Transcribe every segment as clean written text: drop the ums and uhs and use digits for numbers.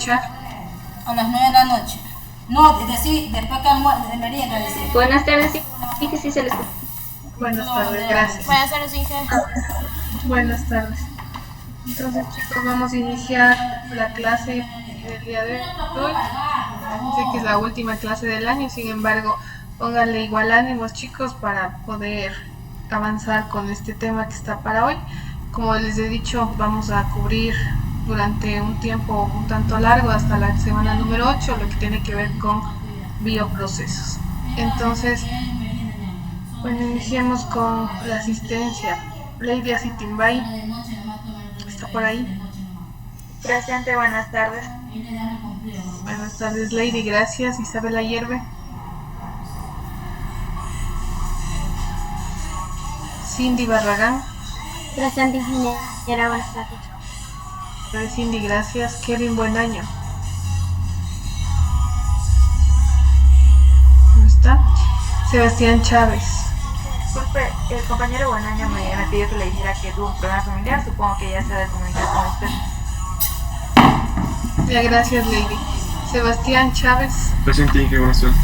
escuchar? A las 9 de la noche. No, decir, después que de merienda, decir. Buenas tardes, sí que sí se les escucha. Buenas tardes, gracias. Buenas tardes, Inge. Buenas tardes. Entonces, chicos, vamos a iniciar la clase del día de hoy. Sé que es la última clase del año, sin embargo, pónganle igual ánimos, chicos, para poder avanzar con este tema que está para hoy. Como les he dicho, vamos a cubrir durante un tiempo un tanto largo, hasta la semana número 8, lo que tiene que ver con bioprocesos. Entonces, bueno, iniciemos con la asistencia. Lady Acitimbay, ¿está por ahí? Presente, buenas tardes. Buenas tardes, Lady, gracias. Isabela Hierve. Cindy Barragán. Presente, ingeniera, buenas tardes. Cindy, gracias. Kevin Buenaño. ¿Cómo está? Sebastián Chávez. Disculpe, el compañero Buenaño me pidió que le dijera que tuvo un problema familiar. Supongo que ya se ha de comunicar con usted. Ya, gracias, Lady. Sebastián Chávez. Presente, Inge, buenas tardes.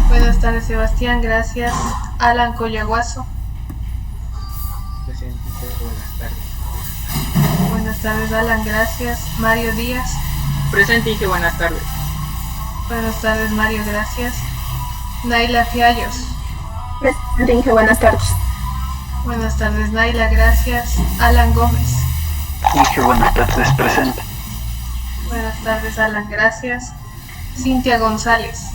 Buenas tardes, Sebastián, gracias. Alan Collaguazo. Presente, buenas tardes. Buenas tardes, Alan, gracias. Mario Díaz. Presente, Inge, buenas tardes. Buenas tardes, Mario, gracias. Naila Fiallos. Presente, Inge, buenas tardes. Buenas tardes, Naila, gracias. Alan Gómez. Inge, buenas tardes, presente. Buenas tardes, Alan, gracias. Cintia González.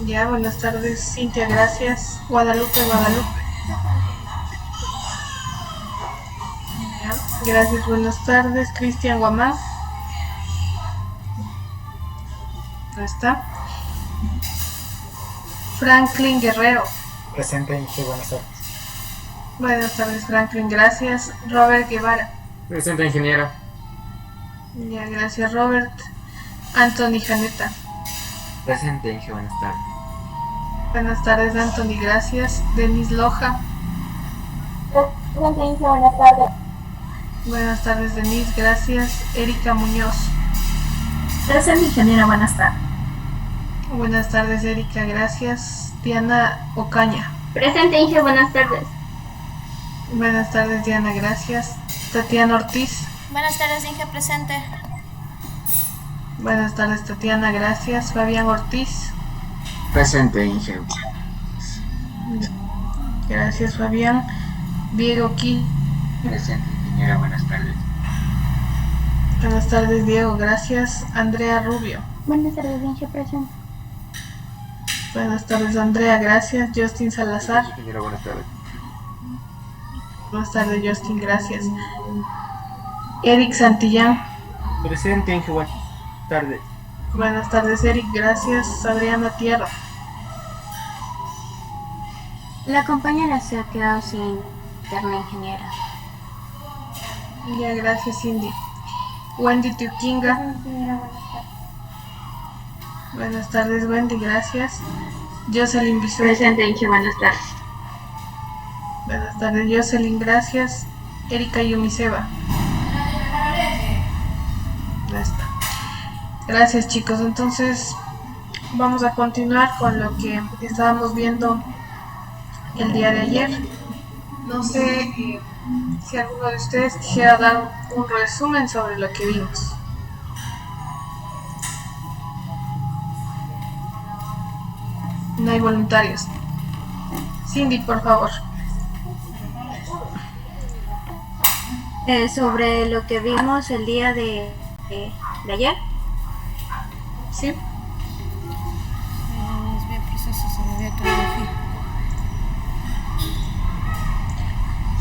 Ya, buenas tardes, Cintia, gracias. Guadalupe. Ya, gracias, buenas tardes. Cristian Guamán. ¿No está? Franklin Guerrero. Presente, Inge, buenas tardes. Buenas tardes, Franklin, gracias. Robert Guevara. Presente, ingeniera. Ya, gracias, Robert. Anthony Janeta. Presente, Inge, buenas tardes. Buenas tardes, Anthony, gracias. Denis Loja. Presente, Inge, buenas tardes. Buenas tardes, Denis, gracias. Erika Muñoz. Presente, ingeniera, buenas tardes. Buenas tardes, Erika, gracias. Diana Ocaña. Presente, Inge, buenas tardes. Buenas tardes, Diana, gracias. Tatiana Ortiz. Buenas tardes, Inge, presente. Buenas tardes, Tatiana, gracias. Fabián Ortiz. Presente, Inge. Gracias, Fabián. Diego Ki. Presente, ingeniera, buenas tardes. Buenas tardes, Diego, gracias. Andrea Rubio. Buenas tardes, Inge, presente. Buenas tardes, Andrea, gracias. Justin Salazar. Ingeniera, buenas tardes. Buenas tardes, Justin, gracias. Eric Santillán. Presente, Inge, buenas tardes. Buenas tardes, Eric, gracias. Adriana Tierra. La compañera se ha quedado sin internet, ingeniera. Ya, gracias, Cindy. Wendy Tuquinga. Ingeniera, buenas tardes. Buenas tardes, Wendy, gracias. Jocelyn Bisol. Presente, Inge, buenas tardes. Buenas tardes, Jocelyn, gracias. Erika Yumiseva. Ya está. Gracias, chicos. Entonces, vamos a continuar con lo que estábamos viendo el día de ayer. No sé si alguno de ustedes quisiera dar un resumen sobre lo que vimos. No hay voluntarios. Cindy, por favor. Sobre lo que vimos el día de ayer. ¿Sí?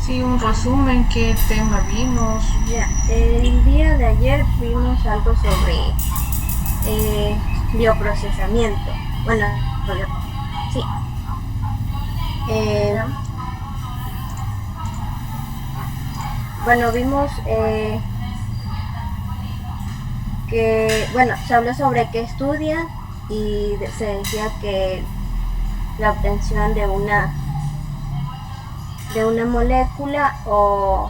Sí, un resumen, qué tema vimos. Ya, el día de ayer vimos algo sobre bioprocesamiento. Bueno, sí. Bueno, vimos que, bueno, se habló sobre qué estudian y se decía que la obtención de una molécula o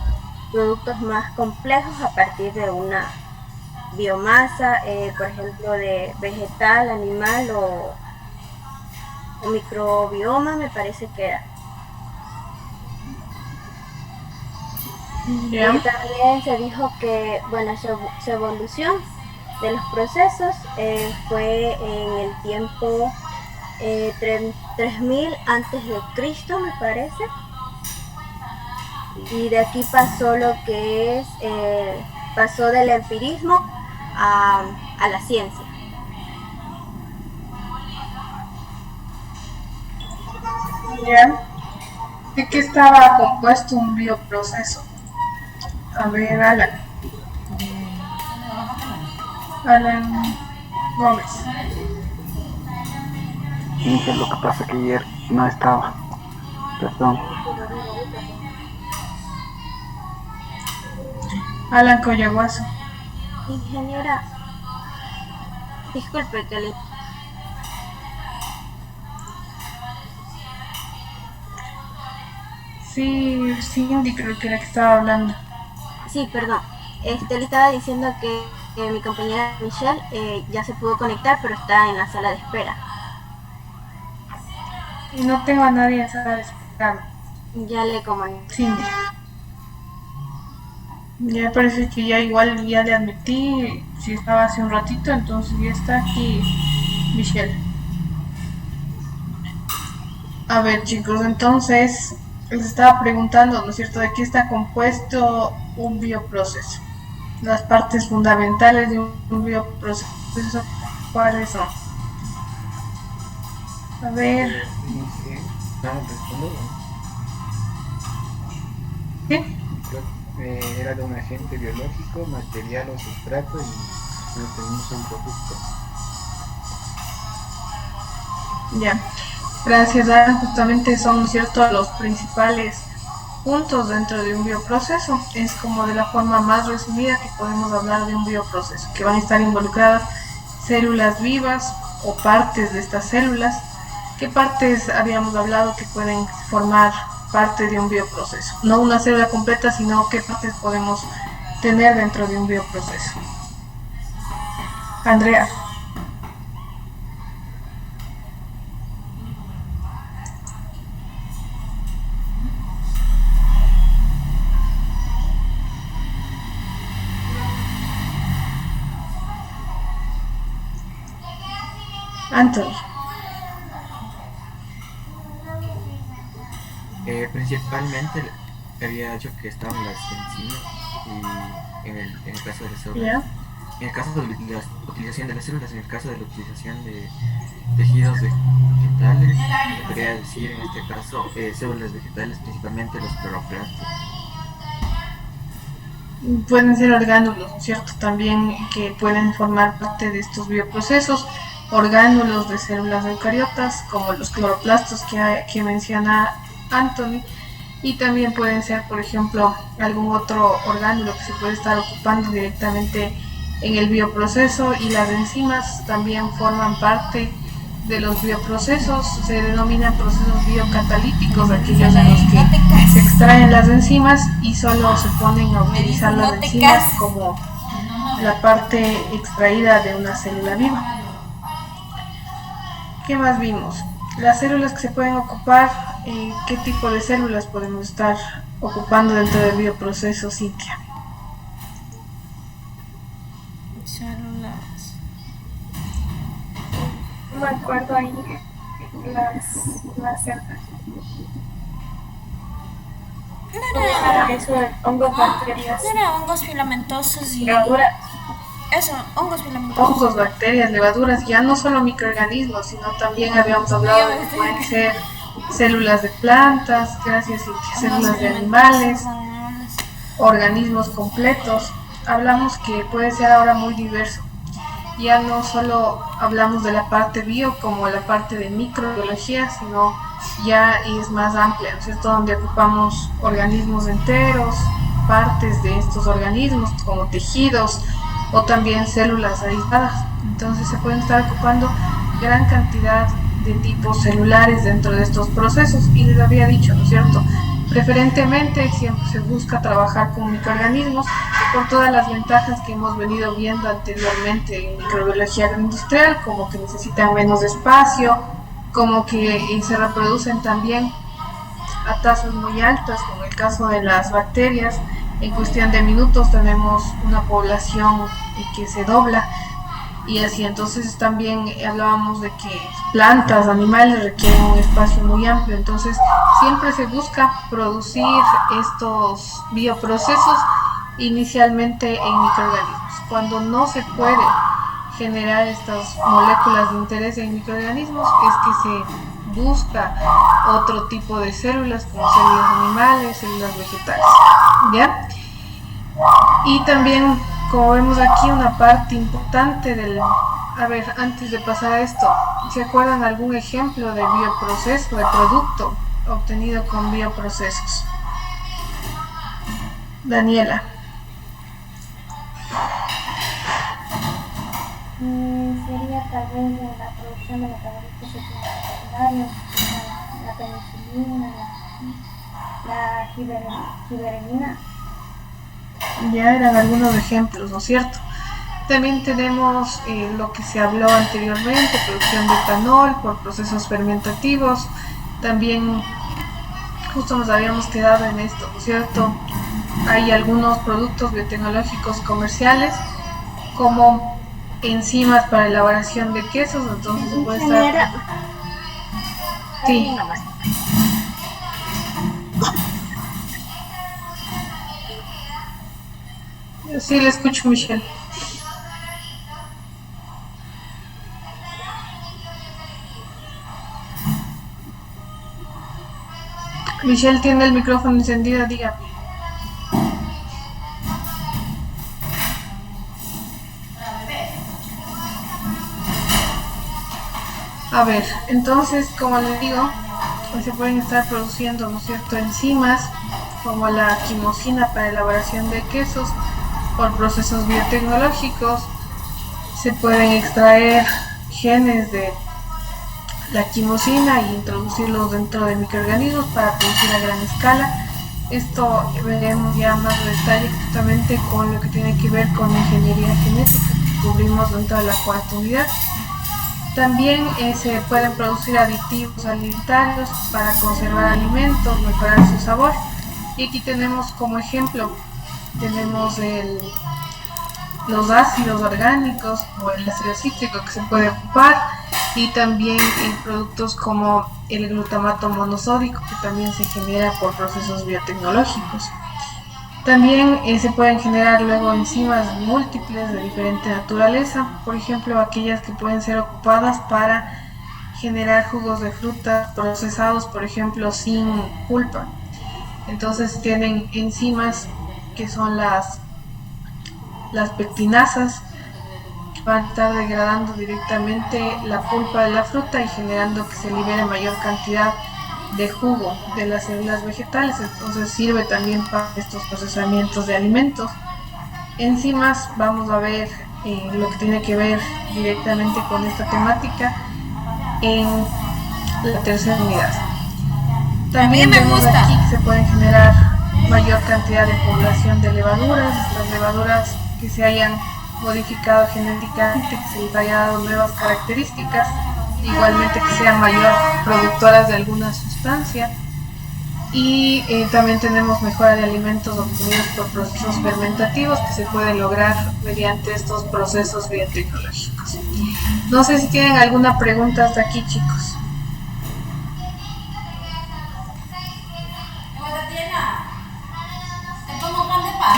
productos más complejos a partir de una biomasa, por ejemplo, de vegetal, animal o microbioma, me parece que era. Ya. También se dijo que, bueno, su evolución de los procesos fue en el tiempo 3000 antes de Cristo, me parece. Y de aquí pasó lo que es, pasó del empirismo a la ciencia. Ya. ¿De qué estaba compuesto un bioproceso? A ver, Alan Gómez. Inge, lo que pasa que ayer no estaba. Perdón. Alan Coyaguazo. Ingeniera, disculpe que le... Sí, Cindy creo que era que estaba hablando. Sí, perdón. Le estaba diciendo que mi compañera Michelle ya se pudo conectar, pero está en la sala de espera. Y no tengo a nadie en sala de espera. Ya le comunico. Cindy. Ya parece que ya igual ya le admití, si estaba hace un ratito, entonces ya está aquí Michelle. A ver, chicos, entonces les estaba preguntando, ¿no es cierto?, de qué está compuesto un bioproceso. Las partes fundamentales de un bioproceso, ¿cuáles son? A ver. ¿Sí? Era de un agente biológico, material o sustrato y no tenemos un producto. Ya, gracias, Ana. Justamente son, ¿no es cierto?, los principales puntos dentro de un bioproceso. Es como de la forma más resumida que podemos hablar de un bioproceso, que van a estar involucradas células vivas o partes de estas células. ¿Qué partes habíamos hablado que pueden formar parte de un bioproceso? No una célula completa, sino qué partes podemos tener dentro de un bioproceso. Andrea. Anthony. Principalmente había dicho que estaban las enzimas y en el caso de las células, Yeah. en el caso de la utilización de las células, en el caso de la utilización de tejidos vegetales, se podría decir en este caso células vegetales, principalmente los cloroplastos. Pueden ser orgánulos, ¿no es cierto? También que pueden formar parte de estos bioprocesos, orgánulos de células eucariotas, como los cloroplastos que menciona Anthony, y también pueden ser, por ejemplo, algún otro orgánulo que se puede estar ocupando directamente en el bioproceso, y las enzimas también forman parte de los bioprocesos. Se denominan procesos biocatalíticos aquellos en los que se extraen las enzimas y solo se ponen a utilizar las enzimas como la parte extraída de una célula viva. ¿Qué más vimos? Las células que se pueden ocupar, ¿qué tipo de células podemos estar ocupando dentro del bioproceso, Cintia? Células. No me acuerdo ahí las células. Eso de hongos, bacterias, Hongos filamentosos y... levaduras. Eso, hongos filamentosos. Hongos, bacterias, levaduras, ya no solo microorganismos, sino también habíamos hablado de que pueden ser células de plantas, gracias Cintia, células de animales, organismos completos. Hablamos que puede ser ahora muy diverso. Ya no solo hablamos de la parte bio como la parte de microbiología, sino ya es más amplia, ¿no es cierto?, donde ocupamos organismos enteros, partes de estos organismos como tejidos o también células aisladas. Entonces se pueden estar ocupando gran cantidad de tipos celulares dentro de estos procesos, y les había dicho, ¿no es cierto?, Preferentemente siempre se busca trabajar con microorganismos por todas las ventajas que hemos venido viendo anteriormente en microbiología agroindustrial, como que necesitan menos espacio, como que se reproducen también a tasas muy altas, como el caso de las bacterias. En cuestión de minutos tenemos una población que se dobla, y así. Entonces también hablábamos de que plantas, animales requieren un espacio muy amplio, entonces siempre se busca producir estos bioprocesos inicialmente en microorganismos. Cuando no se puede generar estas moléculas de interés en microorganismos, es que se busca otro tipo de células, como células animales, células vegetales, ¿ya? Y también, como vemos aquí, una parte importante del... A ver, antes de pasar a esto, ¿se acuerdan algún ejemplo de bioproceso, de producto obtenido con bioprocesos? Daniela. Sería tal vez la producción de metabolitos secundarios, la penicilina, la giberelina. Ya eran algunos ejemplos, ¿no es cierto? También tenemos lo que se habló anteriormente, producción de etanol por procesos fermentativos. También justo nos habíamos quedado en esto, ¿no es cierto? Hay algunos productos biotecnológicos comerciales como enzimas para elaboración de quesos, entonces se puede estar... Sí. Sí, le escucho, Michelle. Michelle tiene el micrófono encendido, diga. A ver, entonces, como les digo, se pueden estar produciendo, ¿no es cierto?, enzimas como la quimosina para elaboración de quesos por procesos biotecnológicos. Se pueden extraer genes de la quimosina e introducirlos dentro de microorganismos para producir a gran escala. Esto veremos ya más en detalle justamente con lo que tiene que ver con ingeniería genética que cubrimos dentro de la cuarta unidad. También se pueden producir aditivos alimentarios para conservar alimentos, mejorar su sabor. Y aquí tenemos como ejemplo, tenemos los ácidos orgánicos o el ácido cítrico que se puede ocupar, y también productos como el glutamato monosódico, que también se genera por procesos biotecnológicos. También se pueden generar luego enzimas múltiples de diferente naturaleza, por ejemplo aquellas que pueden ser ocupadas para generar jugos de fruta procesados, por ejemplo sin pulpa. Entonces tienen enzimas que son las pectinasas, que van a estar degradando directamente la pulpa de la fruta y generando que se libere mayor cantidad de jugo de las células vegetales. Entonces sirve también para estos procesamientos de alimentos. Enzimas, vamos a ver lo que tiene que ver directamente con esta temática en la tercera unidad. También vemos aquí que se pueden generar mayor cantidad de población de levaduras, las levaduras que se hayan modificado genéticamente, que se les haya dado nuevas características, igualmente que sean mayor productoras de alguna sustancia. Y también tenemos mejora de alimentos obtenidos por procesos fermentativos que se puede lograr mediante estos procesos biotecnológicos. No sé si tienen alguna pregunta hasta aquí, chicos.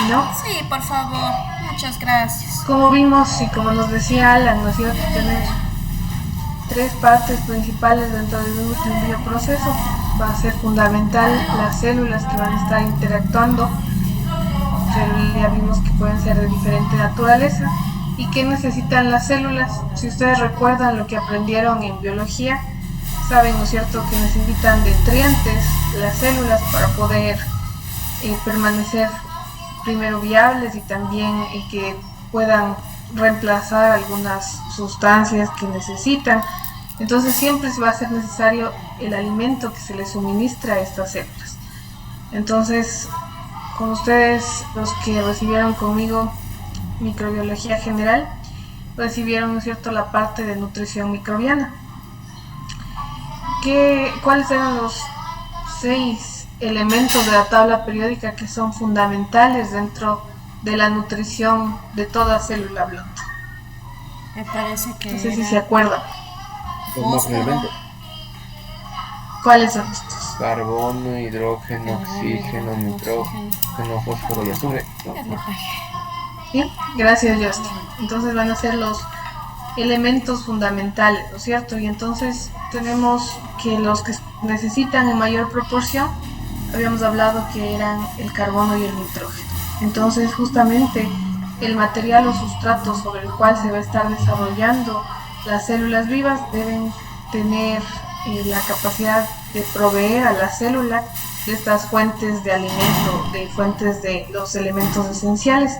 ¿No? Sí, por favor. Muchas gracias. Como vimos y como nos decía Alan, ¿no es cierto?, tenemos tres partes principales dentro de un bioproceso. Va a ser fundamental las células que van a estar interactuando. Ya vimos que pueden ser de diferente naturaleza. ¿Y qué necesitan las células? Si ustedes recuerdan lo que aprendieron en biología, saben, ¿no es cierto?, que necesitan nutrientes las células para poder permanecer primero viables y también que puedan reemplazar algunas sustancias que necesitan. Entonces siempre va a ser necesario el alimento que se les suministra a estas células. Entonces, con ustedes, los que recibieron conmigo microbiología general, recibieron, ¿no es cierto?, la parte de nutrición microbiana. ¿Cuáles eran los 6 elementos de la tabla periódica que son fundamentales dentro de la nutrición de toda célula blonda? Me parece que No sé si se acuerdan. Los macroelementos. ¿Cuáles son estos? Carbono, hidrógeno, oxígeno, nitrógeno, fósforo y azufre. ¿Sí? Gracias, Justin. Entonces van a ser los elementos fundamentales, ¿no es cierto? Y entonces tenemos que los que necesitan en mayor proporción, habíamos hablado que eran el carbono y el nitrógeno. Entonces justamente el material o sustrato sobre el cual se va a estar desarrollando las células vivas deben tener la capacidad de proveer a la célula de estas fuentes de alimento, de fuentes de los elementos esenciales.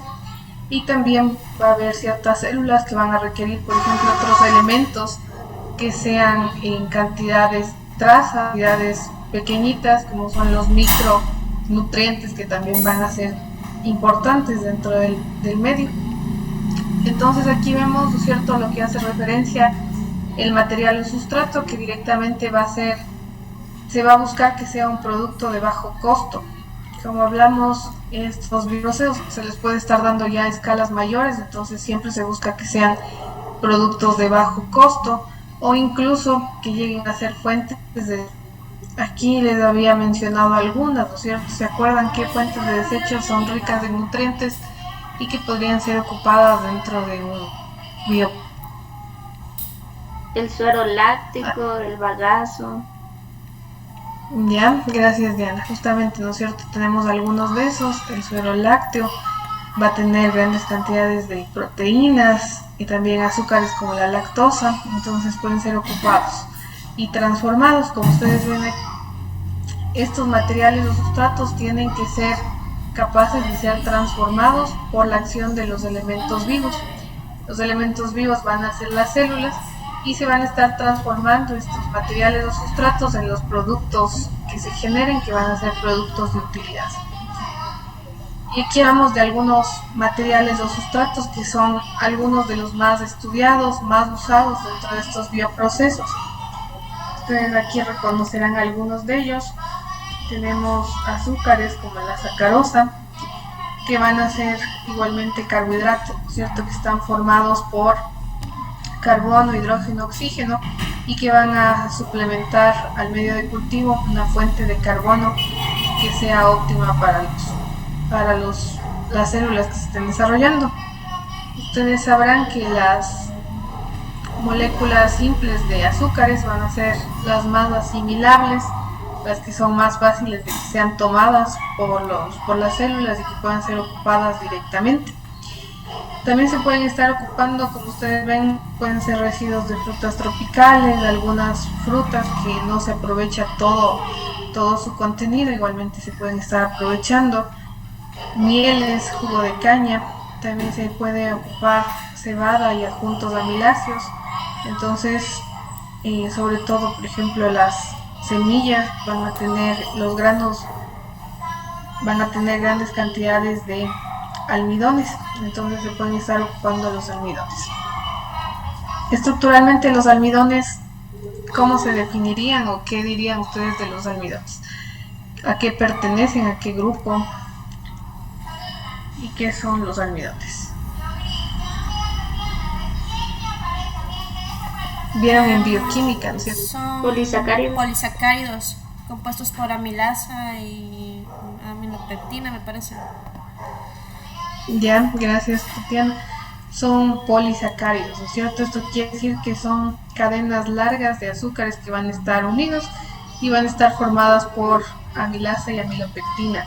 Y también va a haber ciertas células que van a requerir, por ejemplo, otros elementos que sean en cantidades trazas, cantidades pequeñitas, como son los micronutrientes, que también van a ser importantes dentro del medio. Entonces aquí vemos, ¿no es cierto?, lo que hace referencia el material o sustrato, que directamente se va a buscar que sea un producto de bajo costo. Como hablamos, estos bioprocesos se les puede estar dando ya a escalas mayores, entonces siempre se busca que sean productos de bajo costo o incluso que lleguen a ser fuentes de... Aquí les había mencionado algunas, ¿no es cierto? ¿Se acuerdan qué fuentes de desechos son ricas en nutrientes y que podrían ser ocupadas dentro de un bio? El suero láctico, el bagazo. Ya, gracias, Diana. Justamente, ¿no es cierto? Tenemos algunos de esos. El suero lácteo va a tener grandes cantidades de proteínas y también azúcares como la lactosa, entonces pueden ser ocupados y transformados. Como ustedes ven aquí, estos materiales o sustratos tienen que ser capaces de ser transformados por la acción de los elementos vivos. Los elementos vivos van a ser las células y se van a estar transformando estos materiales o sustratos en los productos que se generen, que van a ser productos de utilidad. Y aquí hablamos de algunos materiales o sustratos que son algunos de los más estudiados, más usados dentro de estos bioprocesos. Ustedes aquí reconocerán algunos de ellos. Tenemos azúcares como la sacarosa, que van a ser igualmente carbohidratos, ¿cierto?, que están formados por carbono, hidrógeno, oxígeno, y que van a suplementar al medio de cultivo una fuente de carbono que sea óptima para las células que se estén desarrollando. Ustedes sabrán que las moléculas simples de azúcares van a ser las más asimilables, las que son más fáciles de que sean tomadas por las células y que puedan ser ocupadas directamente. También se pueden estar ocupando, como ustedes ven, pueden ser residuos de frutas tropicales, algunas frutas que no se aprovecha todo su contenido, igualmente se pueden estar aprovechando. Mieles, jugo de caña, también se puede ocupar cebada y adjuntos amiláceos. Entonces, sobre todo, por ejemplo, las semillas van a tener, los granos van a tener grandes cantidades de almidones, entonces se pueden estar ocupando los almidones. Estructuralmente, los almidones, ¿cómo se definirían o qué dirían ustedes de los almidones? ¿A qué pertenecen? ¿A qué grupo? ¿Y qué son los almidones? Vieron en bioquímica, ¿no es cierto? Son Polisacáridos. compuestos por amilasa y aminopectina, me parece. Ya, gracias, Tatiana. Son polisacáridos, ¿no es cierto? Esto quiere decir que son cadenas largas de azúcares que van a estar unidos y van a estar formadas por amilasa y amilopectina.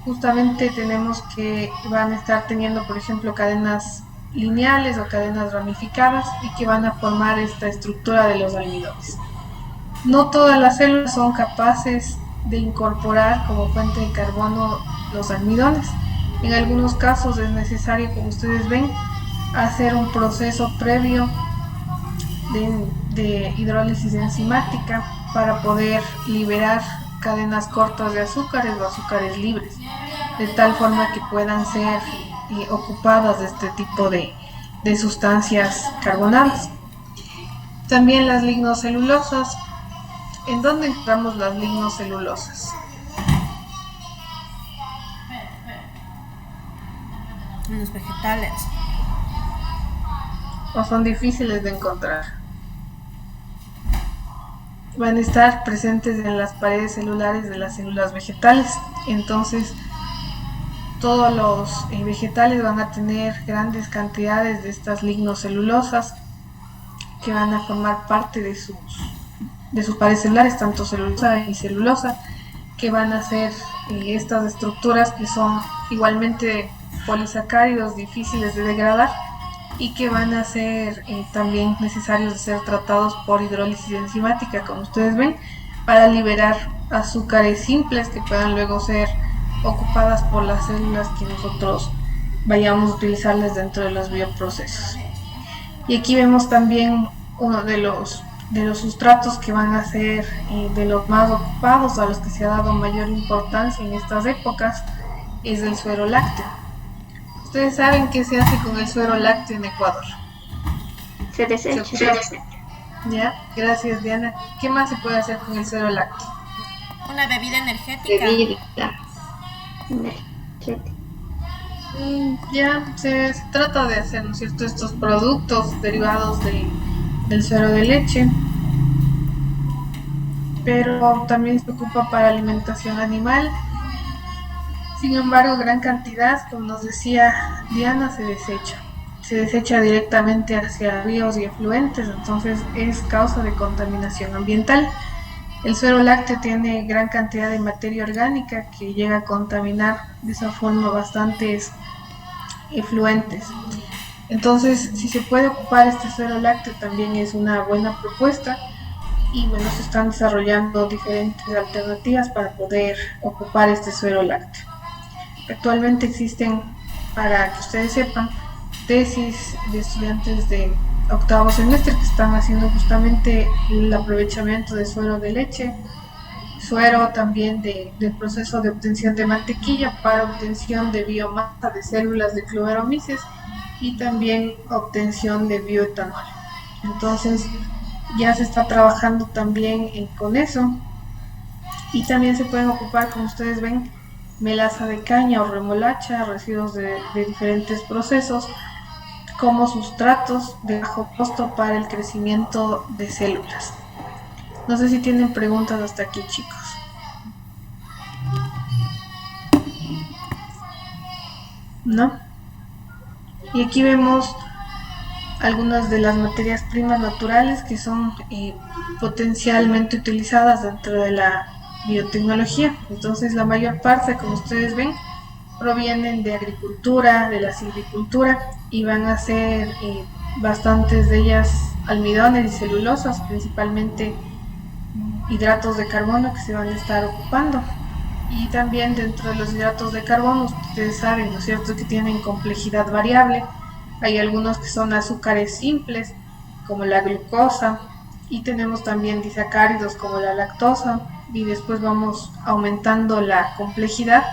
Justamente tenemos que van a estar teniendo, por ejemplo, cadenas lineales o cadenas ramificadas y que van a formar esta estructura de los almidones. No todas las células son capaces de incorporar como fuente de carbono los almidones. En algunos casos es necesario, como ustedes ven, hacer un proceso previo de hidrólisis enzimática para poder liberar cadenas cortas de azúcares o azúcares libres, de tal forma que puedan ser ocupadas de este tipo de sustancias carbonadas. También las lignocelulosas. ¿En dónde encontramos las lignocelulosas? En los vegetales. ¿O son difíciles de encontrar? Van a estar presentes en las paredes celulares de las células vegetales. Entonces, todos los vegetales van a tener grandes cantidades de estas lignocelulosas que van a formar parte de sus paredes celulares, tanto celulosa y celulosa, que van a ser estas estructuras que son igualmente polisacáridos difíciles de degradar y que van a ser también necesarios de ser tratados por hidrólisis enzimática, como ustedes ven, para liberar azúcares simples que puedan luego ser ocupadas por las células que nosotros vayamos a utilizarles dentro de los bioprocesos. Y aquí vemos también uno de los sustratos que van a ser de los más ocupados, a los que se ha dado mayor importancia en estas épocas, es el suero lácteo. Ustedes saben qué se hace con el suero lácteo en Ecuador. Se desecha. Ya, gracias Diana. ¿Qué más se puede hacer con el suero lácteo? Una bebida energética. Ya se trata de hacer, ¿no es cierto?, estos productos derivados del suero de leche, pero también se ocupa para alimentación animal. Sin embargo, gran cantidad, como nos decía Diana, se desecha directamente hacia ríos y afluentes, entonces es causa de contaminación ambiental. El suero lácteo tiene gran cantidad de materia orgánica que llega a contaminar de esa forma bastantes efluentes. Entonces, si se puede ocupar este suero lácteo también es una buena propuesta y bueno, se están desarrollando diferentes alternativas para poder ocupar este suero lácteo. Actualmente existen, para que ustedes sepan, tesis de estudiantes de octavo semestre que están haciendo justamente el aprovechamiento de suero de leche, suero también del proceso de obtención de mantequilla para obtención de biomasa de células de Cloveromyces y también obtención de bioetanol. Entonces ya se está trabajando también con eso, y también se pueden ocupar, como ustedes ven, melaza de caña o remolacha, residuos de diferentes procesos, como sustratos de bajo costo para el crecimiento de células. No sé si tienen preguntas hasta aquí, chicos. ¿No? Y aquí vemos algunas de las materias primas naturales que son potencialmente utilizadas dentro de la biotecnología. Entonces la mayor parte, como ustedes ven, provienen de agricultura, de la silvicultura, y van a ser bastantes de ellas almidones y celulosas, principalmente hidratos de carbono que se van a estar ocupando. Y también dentro de los hidratos de carbono, ustedes saben, ¿no es cierto?, que tienen complejidad variable. Hay algunos que son azúcares simples, como la glucosa, y tenemos también disacáridos como la lactosa, y después vamos aumentando la complejidad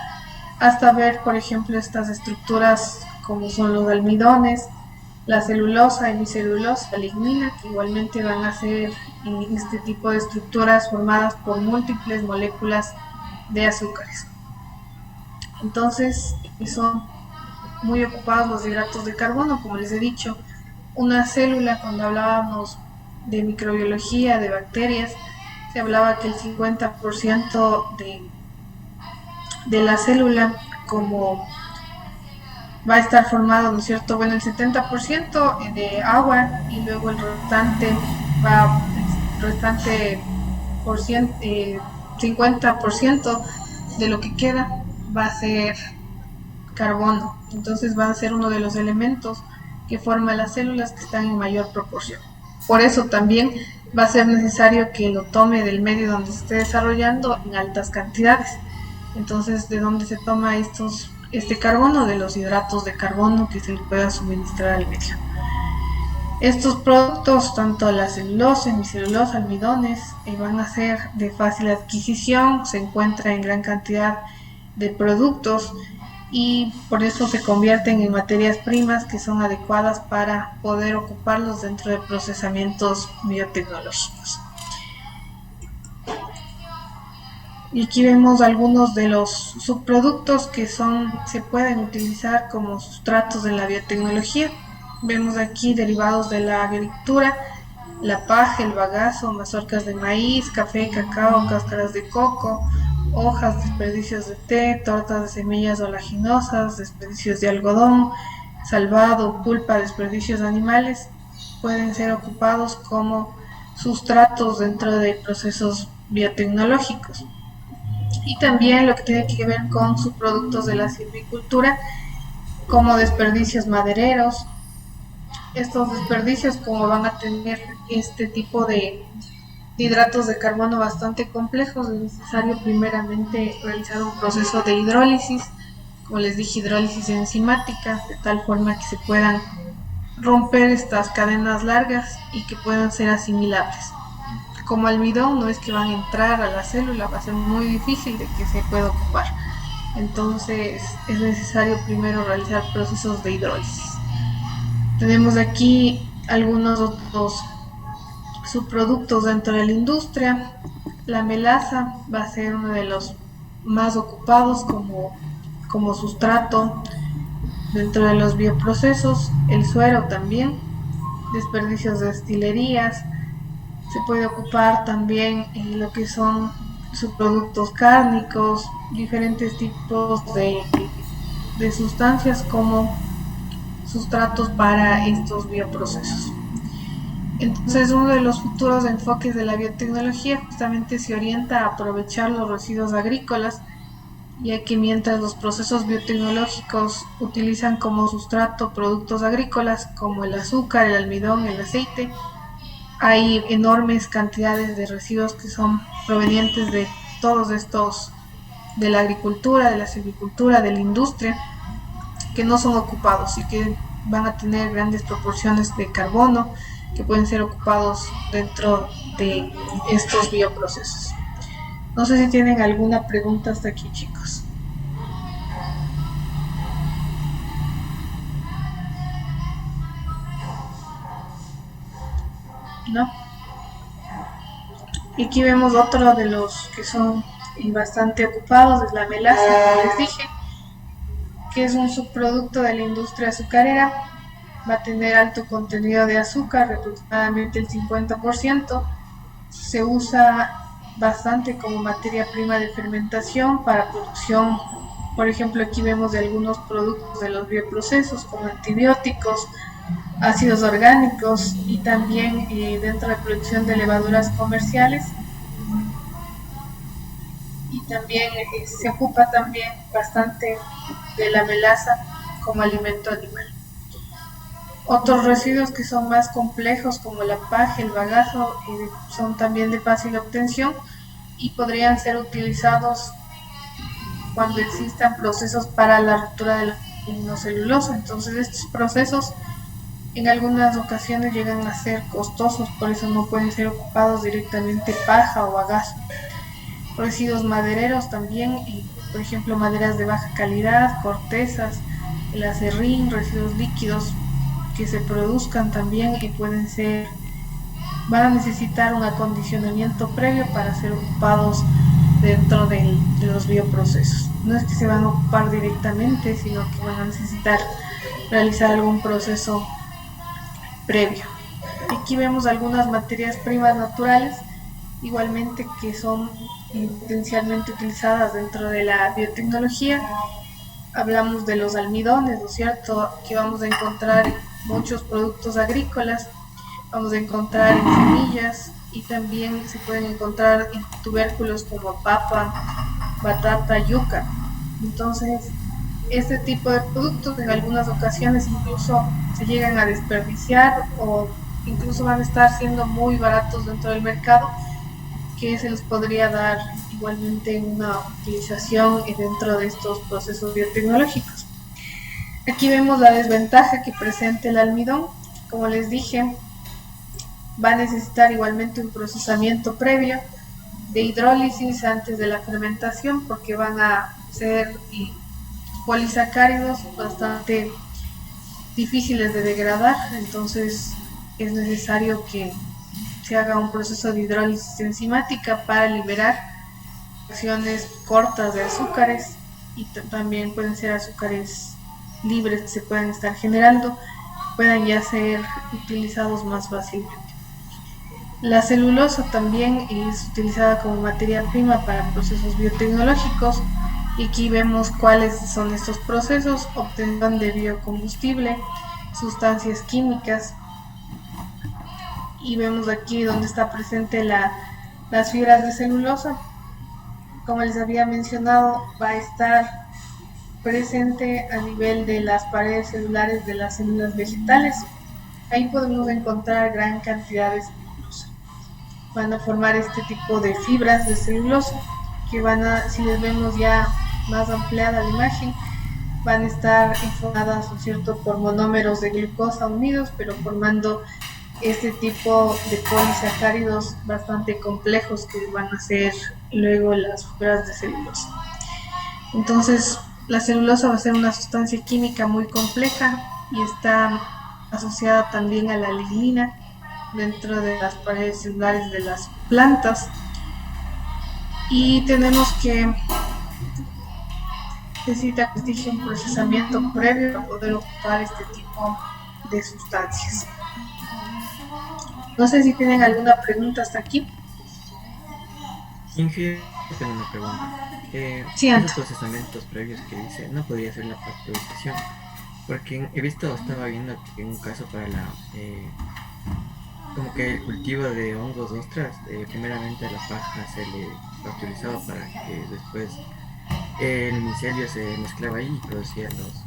hasta ver, por ejemplo, estas estructuras como son los almidones, la celulosa, hemicelulosa, la lignina, que igualmente van a ser este tipo de estructuras formadas por múltiples moléculas de azúcares. Entonces son muy ocupados los hidratos de carbono. Como les he dicho, una célula, cuando hablábamos de microbiología, de bacterias, se hablaba que el 50% de la célula como va a estar formado, ¿no es cierto?, bueno, el 70% de agua, y luego el restante 50% de lo que queda va a ser carbono. Entonces va a ser uno de los elementos que forman las células que están en mayor proporción. Por eso también va a ser necesario que lo tome del medio donde se esté desarrollando en altas cantidades. Entonces, ¿de dónde se toma este carbono? De los hidratos de carbono que se le pueda suministrar al medio. Estos productos, tanto la celulosa, hemicelulosa, almidones, van a ser de fácil adquisición, se encuentra en gran cantidad de productos y por eso se convierten en materias primas que son adecuadas para poder ocuparlos dentro de procesamientos biotecnológicos. Y aquí vemos algunos de los subproductos que se pueden utilizar como sustratos en la biotecnología. Vemos aquí derivados de la agricultura, la paja, el bagazo, mazorcas de maíz, café, cacao, cáscaras de coco, hojas, desperdicios de té, tortas de semillas oleaginosas, desperdicios de algodón, salvado, pulpa, desperdicios de animales, pueden ser ocupados como sustratos dentro de procesos biotecnológicos. Y también lo que tiene que ver con subproductos de la silvicultura, como desperdicios madereros. Estos desperdicios, como van a tener este tipo de hidratos de carbono bastante complejos, es necesario primeramente realizar un proceso de hidrólisis, como les dije, hidrólisis enzimática, de tal forma que se puedan romper estas cadenas largas y que puedan ser asimilables. Como almidón, no es que van a entrar a la célula, va a ser muy difícil de que se pueda ocupar. Entonces es necesario primero realizar procesos de hidrólisis. Tenemos aquí algunos otros subproductos dentro de la industria. La melaza va a ser uno de los más ocupados como sustrato dentro de los bioprocesos. El suero también, desperdicios de destilerías. Se puede ocupar también en lo que son subproductos cárnicos, diferentes tipos de sustancias como sustratos para estos bioprocesos. Entonces, uno de los futuros enfoques de la biotecnología justamente se orienta a aprovechar los residuos agrícolas, ya que mientras los procesos biotecnológicos utilizan como sustrato productos agrícolas como el azúcar, el almidón, el aceite, hay enormes cantidades de residuos que son provenientes de todos estos, de la agricultura, de la silvicultura, de la industria, que no son ocupados y que van a tener grandes proporciones de carbono que pueden ser ocupados dentro de estos bioprocesos. No sé si tienen alguna pregunta hasta aquí, chicos. ¿No? Y aquí vemos otro de los que son bastante ocupados, es la melaza, como les dije, que es un subproducto de la industria azucarera. Va a tener alto contenido de azúcar, aproximadamente el 50%. Se usa bastante como materia prima de fermentación para producción. Por ejemplo, aquí vemos de algunos productos de los bioprocesos como antibióticos, ácidos orgánicos y también dentro de producción de levaduras comerciales. Y también se ocupa también bastante de la melaza como alimento animal. Otros residuos que son más complejos como la paja, el bagazo, son también de fácil obtención y podrían ser utilizados cuando existan procesos para la ruptura de la lignocelulosa. Entonces estos procesos en algunas ocasiones llegan a ser costosos, por eso no pueden ser ocupados directamente paja o bagazo. Residuos madereros también, por ejemplo maderas de baja calidad, cortezas, el acerrín, residuos líquidos que se produzcan también y van a necesitar un acondicionamiento previo para ser ocupados dentro de los bioprocesos. No es que se van a ocupar directamente, sino que van a necesitar realizar algún proceso previo. Aquí vemos algunas materias primas naturales, igualmente que son potencialmente utilizadas dentro de la biotecnología. Hablamos de los almidones, ¿no es cierto? Que vamos a encontrar muchos productos agrícolas, vamos a encontrar en semillas y también se pueden encontrar en tubérculos como papa, batata, yuca. Entonces, este tipo de productos en algunas ocasiones incluso se llegan a desperdiciar o incluso van a estar siendo muy baratos dentro del mercado, que se les podría dar igualmente una utilización dentro de estos procesos biotecnológicos. Aquí vemos la desventaja que presenta el almidón, como les dije, va a necesitar igualmente un procesamiento previo de hidrólisis antes de la fermentación, porque van a ser polisacáridos bastante difíciles de degradar. Entonces es necesario que se haga un proceso de hidrólisis enzimática para liberar fracciones cortas de azúcares, y también pueden ser azúcares libres que se puedan estar generando, puedan ya ser utilizados más fácilmente. La celulosa también es utilizada como materia prima para procesos biotecnológicos, y aquí vemos cuáles son estos procesos: obtención de biocombustible, sustancias químicas, y vemos aquí donde está presente las fibras de celulosa. Como les había mencionado, va a estar presente a nivel de las paredes celulares de las células vegetales. Ahí podemos encontrar gran cantidad de celulosa. Van a formar este tipo de fibras de celulosa que van a, si les vemos ya más ampliada la imagen, van a estar informadas, ¿no es cierto?, por monómeros de glucosa unidos, pero formando este tipo de polisacáridos bastante complejos que van a ser luego las fibras de celulosa. Entonces, la celulosa va a ser una sustancia química muy compleja y está asociada también a la lignina dentro de las paredes celulares de las plantas, y tenemos que necesita que exista un procesamiento previo para poder ocupar este tipo de sustancias. No sé si tienen alguna pregunta hasta aquí. Inge, tengo una pregunta. Sí, esos procesamientos previos que dice, no podría ser la pasteurización, porque he visto, estaba viendo que en un caso para la como que el cultivo de hongos de ostras, primeramente a la paja se le pasteurizaba para que después el micelio se mezclaba ahí y producía los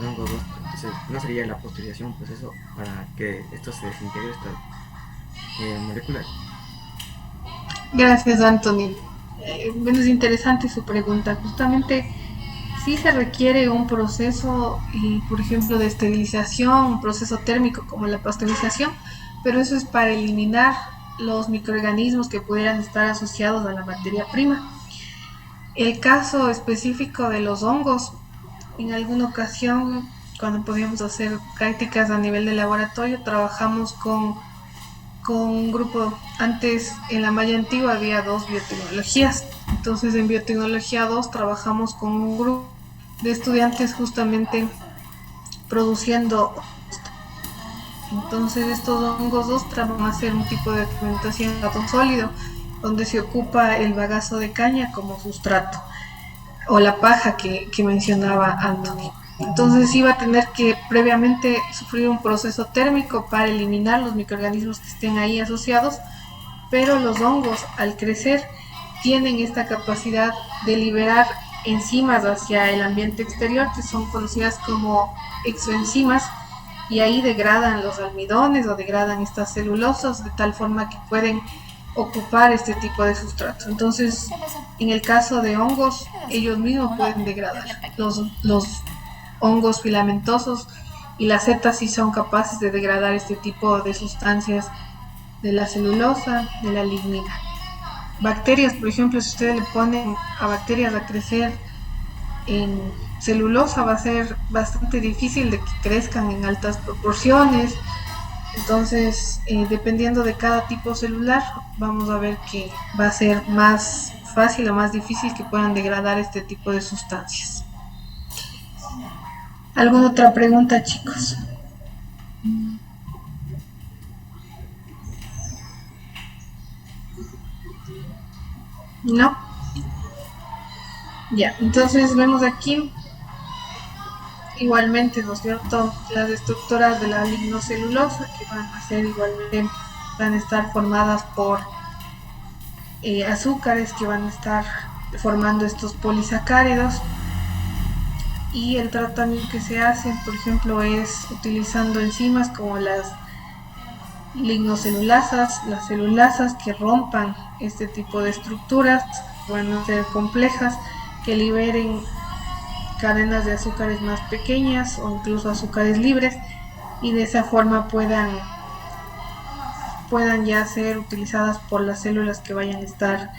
hongos de ostras. Entonces, ¿no sería la pasteurización un proceso para que esto se desintegre, estas moléculas? Gracias, Anthony. Bueno, es interesante su pregunta. Justamente sí se requiere un proceso, por ejemplo, de esterilización, un proceso térmico como la pasteurización, pero eso es para eliminar los microorganismos que pudieran estar asociados a la materia prima. El caso específico de los hongos, en alguna ocasión, cuando podíamos hacer prácticas a nivel de laboratorio, trabajamos con un grupo. Antes, en la malla antigua había 2 biotecnologías. Entonces, en biotecnología 2 trabajamos con un grupo de estudiantes justamente produciendo. Entonces, estos hongos ostra van a hacer un tipo de fermentación en cartón sólido, donde se ocupa el bagazo de caña como sustrato, o la paja que mencionaba Anthony. Entonces iba a tener que previamente sufrir un proceso térmico para eliminar los microorganismos que estén ahí asociados, pero los hongos al crecer tienen esta capacidad de liberar enzimas hacia el ambiente exterior, que son conocidas como exoenzimas, y ahí degradan los almidones o degradan estas celulosas de tal forma que pueden ocupar este tipo de sustratos. Entonces, en el caso de hongos, ellos mismos pueden degradar los hongos filamentosos, y las setas sí son capaces de degradar este tipo de sustancias de la celulosa, de la lignina. Bacterias, por ejemplo, si ustedes le ponen a bacterias a crecer en celulosa, va a ser bastante difícil de que crezcan en altas proporciones. Entonces, dependiendo de cada tipo celular, vamos a ver que va a ser más fácil o más difícil que puedan degradar este tipo de sustancias. ¿Alguna otra pregunta, chicos? ¿No? Ya, entonces vemos aquí igualmente, ¿no es cierto?, las estructuras de la lignocelulosa, que van a ser igualmente, van a estar formadas por azúcares que van a estar formando estos polisacáridos, y el tratamiento que se hace, por ejemplo, es utilizando enzimas como las lignocelulasas, las celulasas que rompan este tipo de estructuras, van a ser complejas, que liberen cadenas de azúcares más pequeñas o incluso azúcares libres, y de esa forma puedan ya ser utilizadas por las células que vayan a estar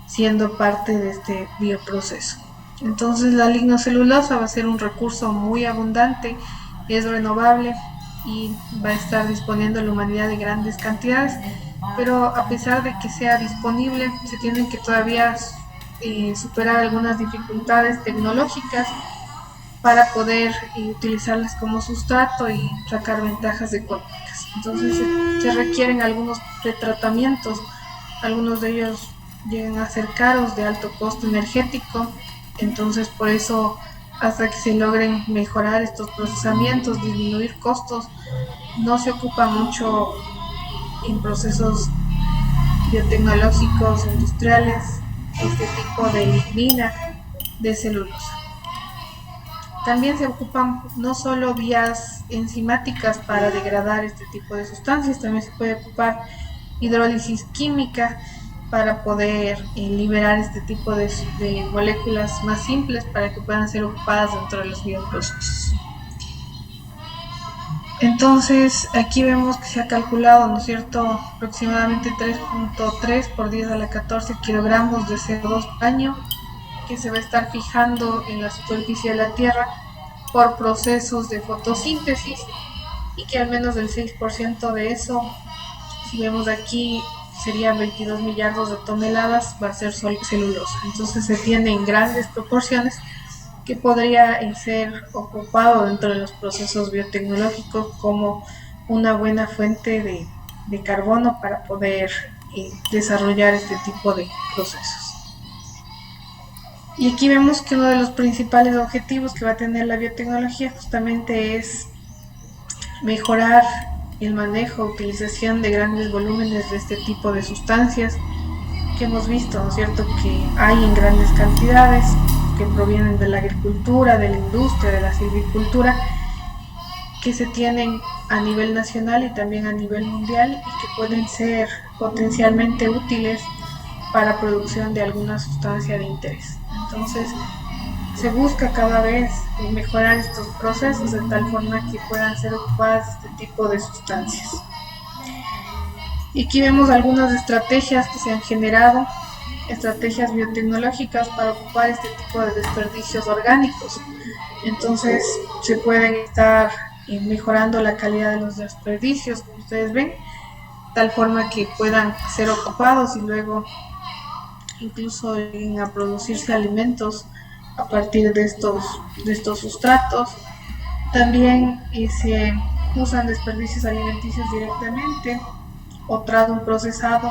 siendo parte de este bioproceso. Entonces la lignocelulosa va a ser un recurso muy abundante, es renovable y va a estar disponiendo la humanidad de grandes cantidades, pero a pesar de que sea disponible, se tienen que todavía superar algunas dificultades tecnológicas para poder utilizarlas como sustrato y sacar ventajas económicas. Entonces se requieren algunos pretratamientos, algunos de ellos llegan a ser caros, de alto costo energético, entonces por eso hasta que se logren mejorar estos procesamientos, disminuir costos, no se ocupa mucho en procesos biotecnológicos industriales este tipo de lignina de celulosa. También se ocupan no solo vías enzimáticas para degradar este tipo de sustancias, también se puede ocupar hidrólisis química para poder liberar este tipo de moléculas más simples para que puedan ser ocupadas dentro de los bioprocesos. Entonces aquí vemos que se ha calculado, ¿no es cierto?, aproximadamente 3.3 por 10 a la 14 kilogramos de CO2 por año que se va a estar fijando en la superficie de la Tierra por procesos de fotosíntesis, y que al menos el 6% de eso, si vemos aquí, serían 22 millardos de toneladas, va a ser celulosa. Entonces se tiene en grandes proporciones que podría ser ocupado dentro de los procesos biotecnológicos como una buena fuente de carbono para poder desarrollar este tipo de procesos. Y aquí vemos que uno de los principales objetivos que va a tener la biotecnología justamente es mejorar el manejo, utilización de grandes volúmenes de este tipo de sustancias que hemos visto, ¿no es cierto?, que hay en grandes cantidades, que provienen de la agricultura, de la industria, de la silvicultura, que se tienen a nivel nacional y también a nivel mundial y que pueden ser potencialmente útiles para producción de alguna sustancia de interés. Entonces se busca cada vez mejorar estos procesos de tal forma que puedan ser ocupadas este tipo de sustancias. Y aquí vemos algunas estrategias que se han generado, estrategias biotecnológicas para ocupar este tipo de desperdicios orgánicos. Entonces se pueden estar mejorando la calidad de los desperdicios, como ustedes ven, tal forma que puedan ser ocupados y luego incluso lleguen a producirse alimentos a partir de estos sustratos. También se usan desperdicios alimenticios directamente o un procesado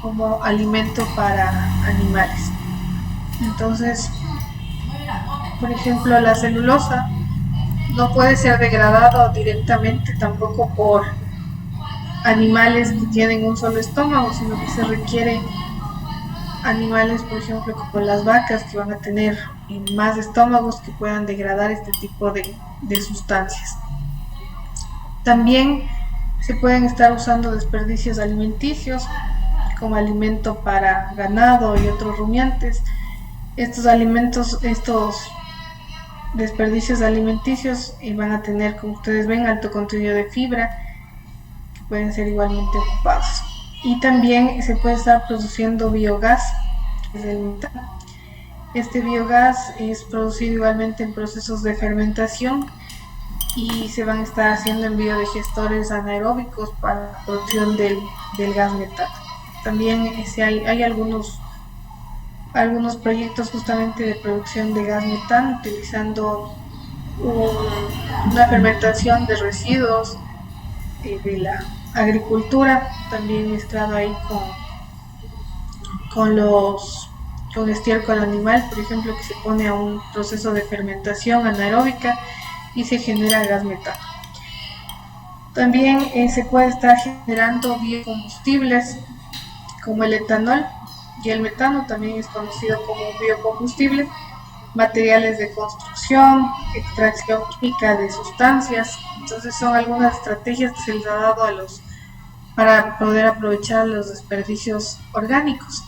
como alimento para animales. Entonces, por ejemplo, la celulosa no puede ser degradada directamente tampoco por animales que tienen un solo estómago, sino que se requiere animales, por ejemplo, como las vacas, que van a tener más estómagos que puedan degradar este tipo de sustancias. También se pueden estar usando desperdicios alimenticios como alimento para ganado y otros rumiantes. Estos desperdicios alimenticios van a tener, como ustedes ven, alto contenido de fibra, que pueden ser igualmente ocupados. Y también se puede estar produciendo biogás, que es el metano. Este biogás es producido igualmente en procesos de fermentación y se van a estar haciendo en biodigestores anaeróbicos para la producción del gas metano. También hay algunos proyectos justamente de producción de gas metano utilizando una fermentación de residuos de la agricultura, también mezclado ahí con estiércol animal, por ejemplo, que se pone a un proceso de fermentación anaeróbica y se genera gas metano. También se puede estar generando biocombustibles como el etanol, y el metano también es conocido como biocombustible, materiales de construcción, extracción química de sustancias. Entonces son algunas estrategias que se les ha dado para poder aprovechar los desperdicios orgánicos.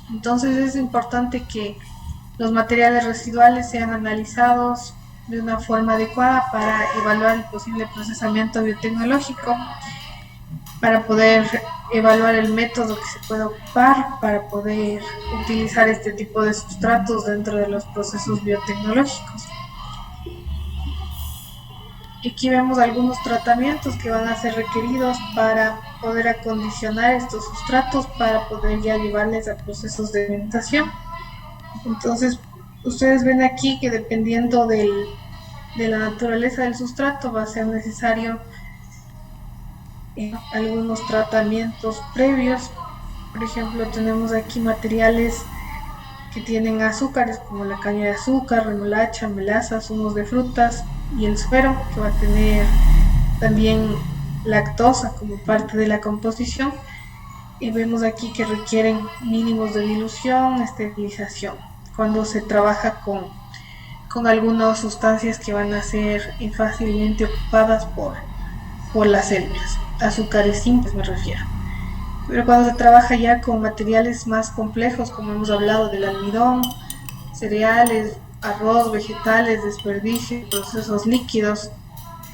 Entonces es importante que los materiales residuales sean analizados de una forma adecuada para evaluar el posible procesamiento biotecnológico, para poder evaluar el método que se puede ocupar para poder utilizar este tipo de sustratos dentro de los procesos biotecnológicos. Aquí vemos algunos tratamientos que van a ser requeridos para poder acondicionar estos sustratos para poder ya llevarles a procesos de fermentación. Entonces, ustedes ven aquí que dependiendo de la naturaleza del sustrato va a ser necesario algunos tratamientos previos. Por ejemplo, tenemos aquí materiales que tienen azúcares como la caña de azúcar, remolacha, melaza, zumos de frutas y el suero, que va a tener también lactosa como parte de la composición, y vemos aquí que requieren mínimos de dilución, esterilización cuando se trabaja con algunas sustancias que van a ser fácilmente ocupadas por las células, azúcares simples me refiero. Pero cuando se trabaja ya con materiales más complejos, como hemos hablado del almidón, cereales, arroz, vegetales, desperdicios, procesos líquidos,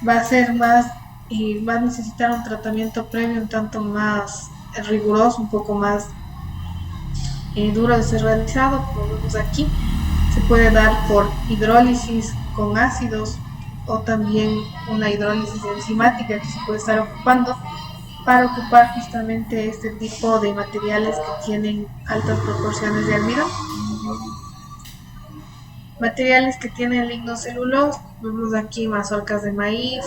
va a ser más y va a necesitar un tratamiento previo un tanto más riguroso, un poco más duro de ser realizado. Como vemos aquí, se puede dar por hidrólisis con ácidos o también una hidrólisis enzimática que se puede estar ocupando para ocupar justamente este tipo de materiales que tienen altas proporciones de almidón. Materiales que tienen lignocelulosa, vemos aquí mazorcas de maíz,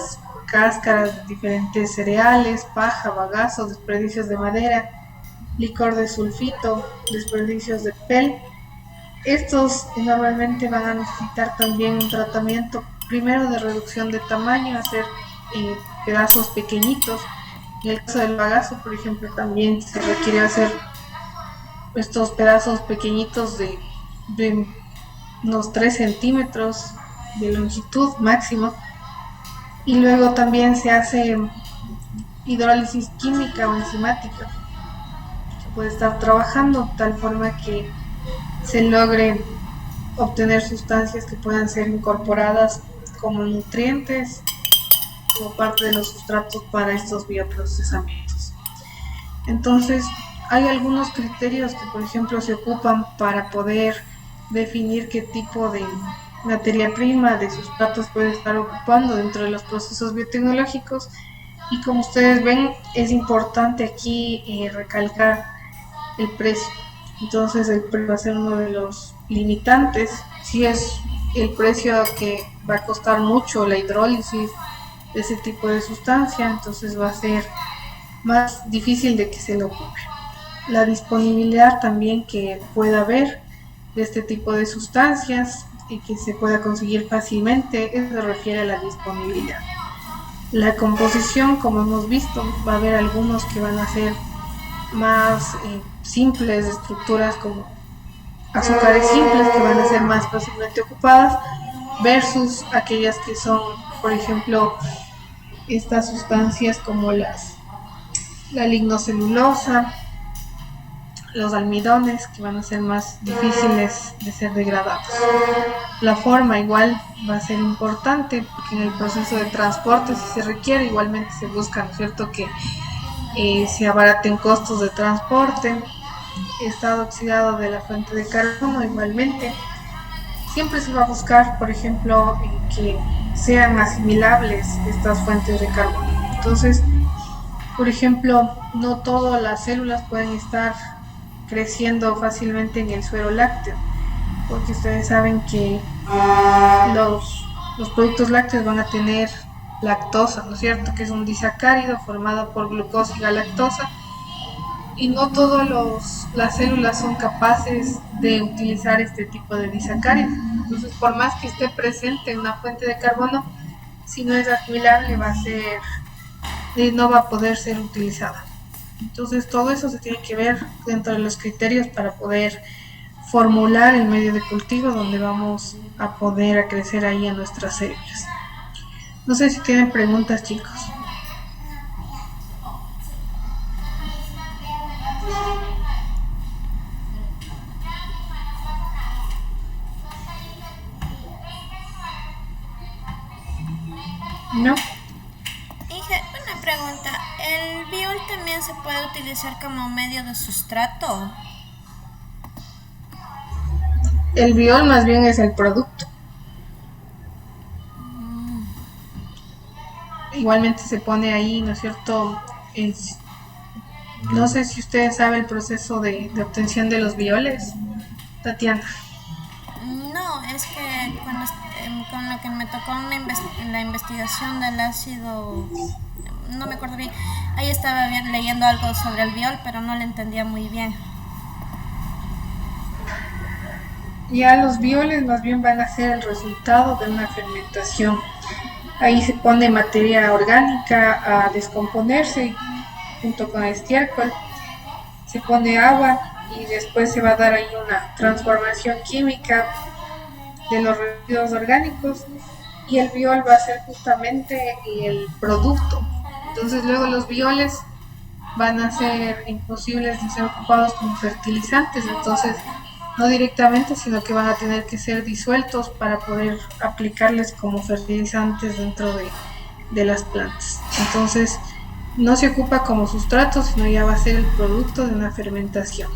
cáscaras de diferentes cereales, paja, bagazo, desperdicios de madera, licor de sulfito, desperdicios de pel. Estos normalmente van a necesitar también un tratamiento primero de reducción de tamaño, hacer pedazos pequeñitos. En el caso del bagazo, por ejemplo, también se requiere hacer estos pedazos pequeñitos de unos 3 centímetros de longitud máximo, y luego también se hace hidrólisis química o enzimática. Se puede estar trabajando de tal forma que se logre obtener sustancias que puedan ser incorporadas como nutrientes, como parte de los sustratos para estos bioprocesamientos. Entonces, hay algunos criterios que, por ejemplo, se ocupan para poder definir qué tipo de materia prima, de sustratos puede estar ocupando dentro de los procesos biotecnológicos, y como ustedes ven, es importante aquí recalcar el precio. Entonces, el precio va a ser uno de los limitantes. Si es el precio que va a costar mucho la hidrólisis de ese tipo de sustancia, entonces va a ser más difícil de que se lo ocupe. La disponibilidad también que pueda haber de este tipo de sustancias y que se pueda conseguir fácilmente, eso se refiere a la disponibilidad. La composición, como hemos visto, va a haber algunos que van a ser más simples, estructuras como azúcares simples que van a ser más fácilmente ocupadas, versus aquellas que son, por ejemplo, estas sustancias como la lignocelulosa, los almidones, que van a ser más difíciles de ser degradados. La forma igual va a ser importante, porque en el proceso de transporte, si se requiere, igualmente se busca, ¿no es cierto?, que se abaraten costos de transporte. Estado oxidado de la fuente de carbono, igualmente siempre se va a buscar, por ejemplo, que sean asimilables estas fuentes de carbono. Entonces, por ejemplo, no todas las células pueden estar creciendo fácilmente en el suero lácteo, porque ustedes saben que los productos lácteos van a tener lactosa, ¿no es cierto?, que es un disacárido formado por glucosa y galactosa, y no todas las células son capaces de utilizar este tipo de disacáridos. Entonces, por más que esté presente en una fuente de carbono, si no es asimilable, no va a poder ser utilizada. Entonces, todo eso se tiene que ver dentro de los criterios para poder formular el medio de cultivo donde vamos a poder crecer ahí en nuestras células. No sé si tienen preguntas, chicos. ¿no? Inge, una pregunta. ¿El biol también se puede utilizar como medio de sustrato? El biol más bien es el producto. Igualmente se pone ahí, ¿no es cierto? No sé si ustedes saben el proceso de obtención de los bioles, Tatiana. No, es que con lo que me tocó en la investigación del ácido, no me acuerdo bien, ahí estaba leyendo algo sobre el biol, pero no lo entendía muy bien. Ya los bioles más bien van a ser el resultado de una fermentación. Ahí se pone materia orgánica a descomponerse junto con estiércol. Se pone agua y después se va a dar ahí una transformación química de los residuos orgánicos y el biol va a ser justamente el producto. Entonces luego los bioles van a ser imposibles de ser ocupados como fertilizantes, entonces no directamente, sino que van a tener que ser disueltos para poder aplicarles como fertilizantes dentro de las plantas. Entonces no se ocupa como sustrato, sino ya va a ser el producto de una fermentación.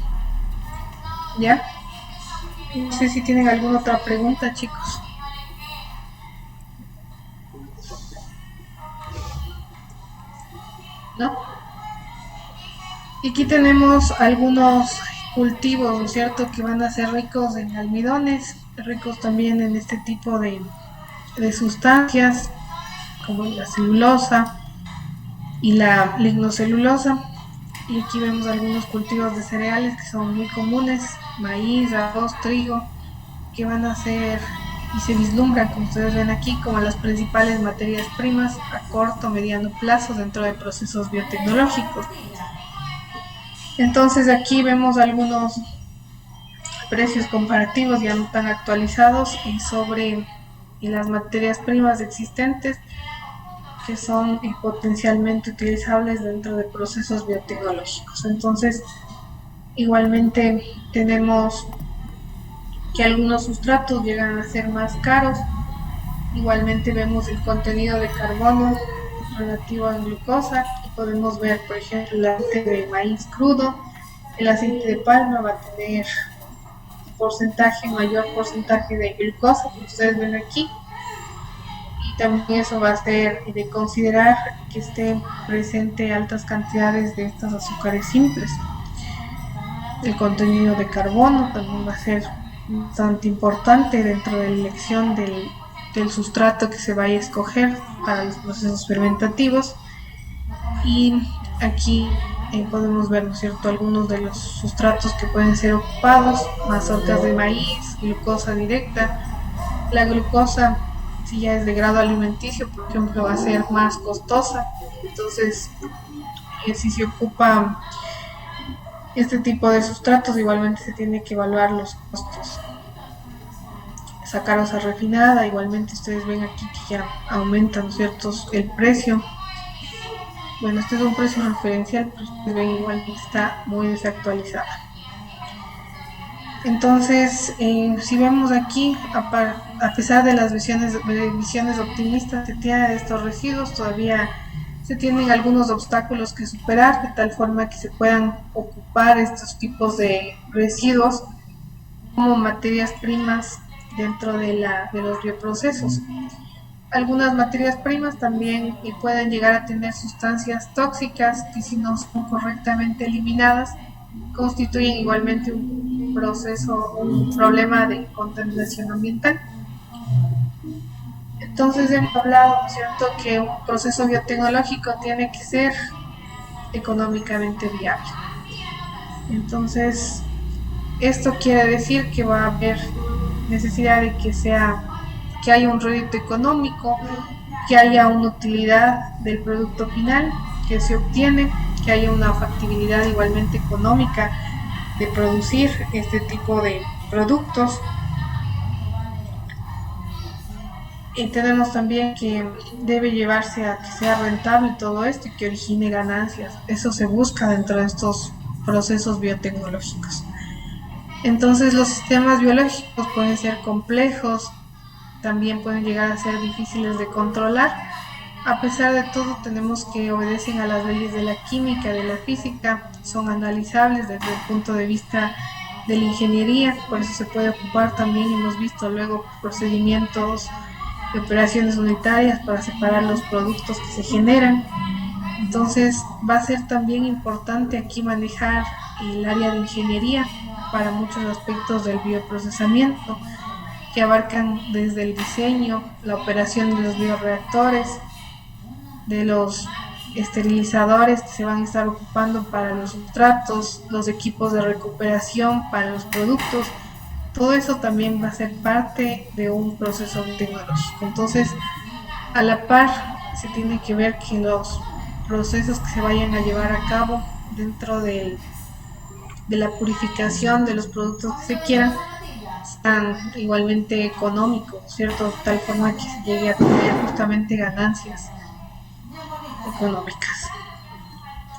¿Ya? No sé si tienen alguna otra pregunta, chicos. ¿No? Y aquí tenemos algunos cultivos, ¿no es cierto?, que van a ser ricos en almidones, ricos también en este tipo de sustancias, como la celulosa y la lignocelulosa. Y aquí vemos algunos cultivos de cereales que son muy comunes, maíz, arroz, trigo, que van a ser y se vislumbran, como ustedes ven aquí, como las principales materias primas a corto o mediano plazo dentro de procesos biotecnológicos. Entonces aquí vemos algunos precios comparativos ya no tan actualizados sobre las materias primas existentes que son potencialmente utilizables dentro de procesos biotecnológicos. Entonces igualmente tenemos que algunos sustratos llegan a ser más caros. Igualmente vemos el contenido de carbono relativo a glucosa y podemos ver, por ejemplo, el aceite de maíz crudo, el aceite de palma va a tener mayor porcentaje de glucosa, como ustedes ven aquí, y también eso va a ser de considerar que estén presentes altas cantidades de estos azúcares simples. El contenido de carbono también va a ser bastante importante dentro de la elección del sustrato que se vaya a escoger para los procesos fermentativos. Y aquí podemos ver, ¿no es cierto?, algunos de los sustratos que pueden ser ocupados: mazorcas de maíz, glucosa directa. La glucosa, si ya es de grado alimenticio, por ejemplo, va a ser más costosa, entonces si se ocupa este tipo de sustratos, igualmente se tiene que evaluar los costos. Sacarosa refinada, igualmente ustedes ven aquí que ya aumentan, ¿no es cierto?, el precio. Bueno, este es un precio referencial, pero ustedes ven igual que está muy desactualizada. Entonces, si vemos aquí, a pesar de las visiones optimistas que tiene de estos residuos, todavía se tienen algunos obstáculos que superar, de tal forma que se puedan ocupar estos tipos de residuos como materias primas dentro de los bioprocesos. Algunas materias primas también pueden llegar a tener sustancias tóxicas que, si no son correctamente eliminadas, constituyen igualmente un problema de contaminación ambiental. Entonces hemos hablado, ¿no es cierto?, que un proceso biotecnológico tiene que ser económicamente viable. Entonces, esto quiere decir que va a haber necesidad de que haya un rédito económico, que haya una utilidad del producto final que se obtiene, que haya una factibilidad igualmente económica de producir este tipo de productos. Y tenemos también que debe llevarse a que sea rentable todo esto y que origine ganancias. Eso se busca dentro de estos procesos biotecnológicos. Entonces los sistemas biológicos pueden ser complejos, también pueden llegar a ser difíciles de controlar, A pesar de todo, tenemos que obedecen a las leyes de la química, de la física, son analizables desde el punto de vista de la ingeniería, por eso se puede ocupar también, hemos visto luego procedimientos de operaciones unitarias para separar los productos que se generan. Entonces va a ser también importante aquí manejar el área de ingeniería para muchos aspectos del bioprocesamiento, que abarcan desde el diseño, la operación de los bioreactores, de los esterilizadores que se van a estar ocupando para los sustratos, los equipos de recuperación para los productos. Todo eso también va a ser parte de un proceso tecnológico. Entonces, a la par, se tiene que ver que los procesos que se vayan a llevar a cabo dentro de la purificación de los productos que se quieran sean igualmente económicos, ¿cierto? De tal forma que se llegue a tener justamente ganancias económicas.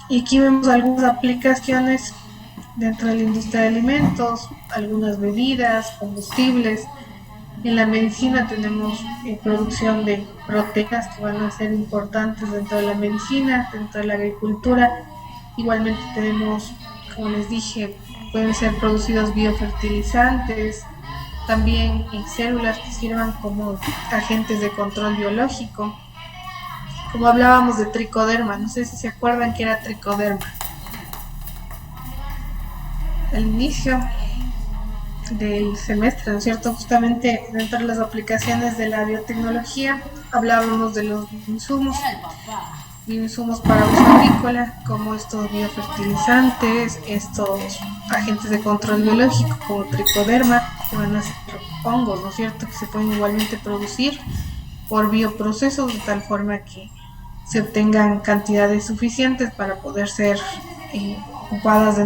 Y aquí vemos algunas aplicaciones dentro de la industria de alimentos, algunas bebidas, combustibles. En la medicina tenemos producción de proteínas que van a ser importantes dentro de la medicina, dentro de la agricultura. Igualmente tenemos, como les dije, pueden ser producidos biofertilizantes, también en células que sirvan como agentes de control biológico. Como hablábamos de tricoderma, no sé si se acuerdan que era tricoderma. Al inicio del semestre, ¿no es cierto? Justamente dentro de las aplicaciones de la biotecnología hablábamos de los bioinsumos para uso agrícola, como estos biofertilizantes, estos agentes de control biológico como tricoderma, que van a ser hongos, ¿no es cierto?, que se pueden igualmente producir por bioprocesos de tal forma que se obtengan cantidades suficientes para poder ser ocupadas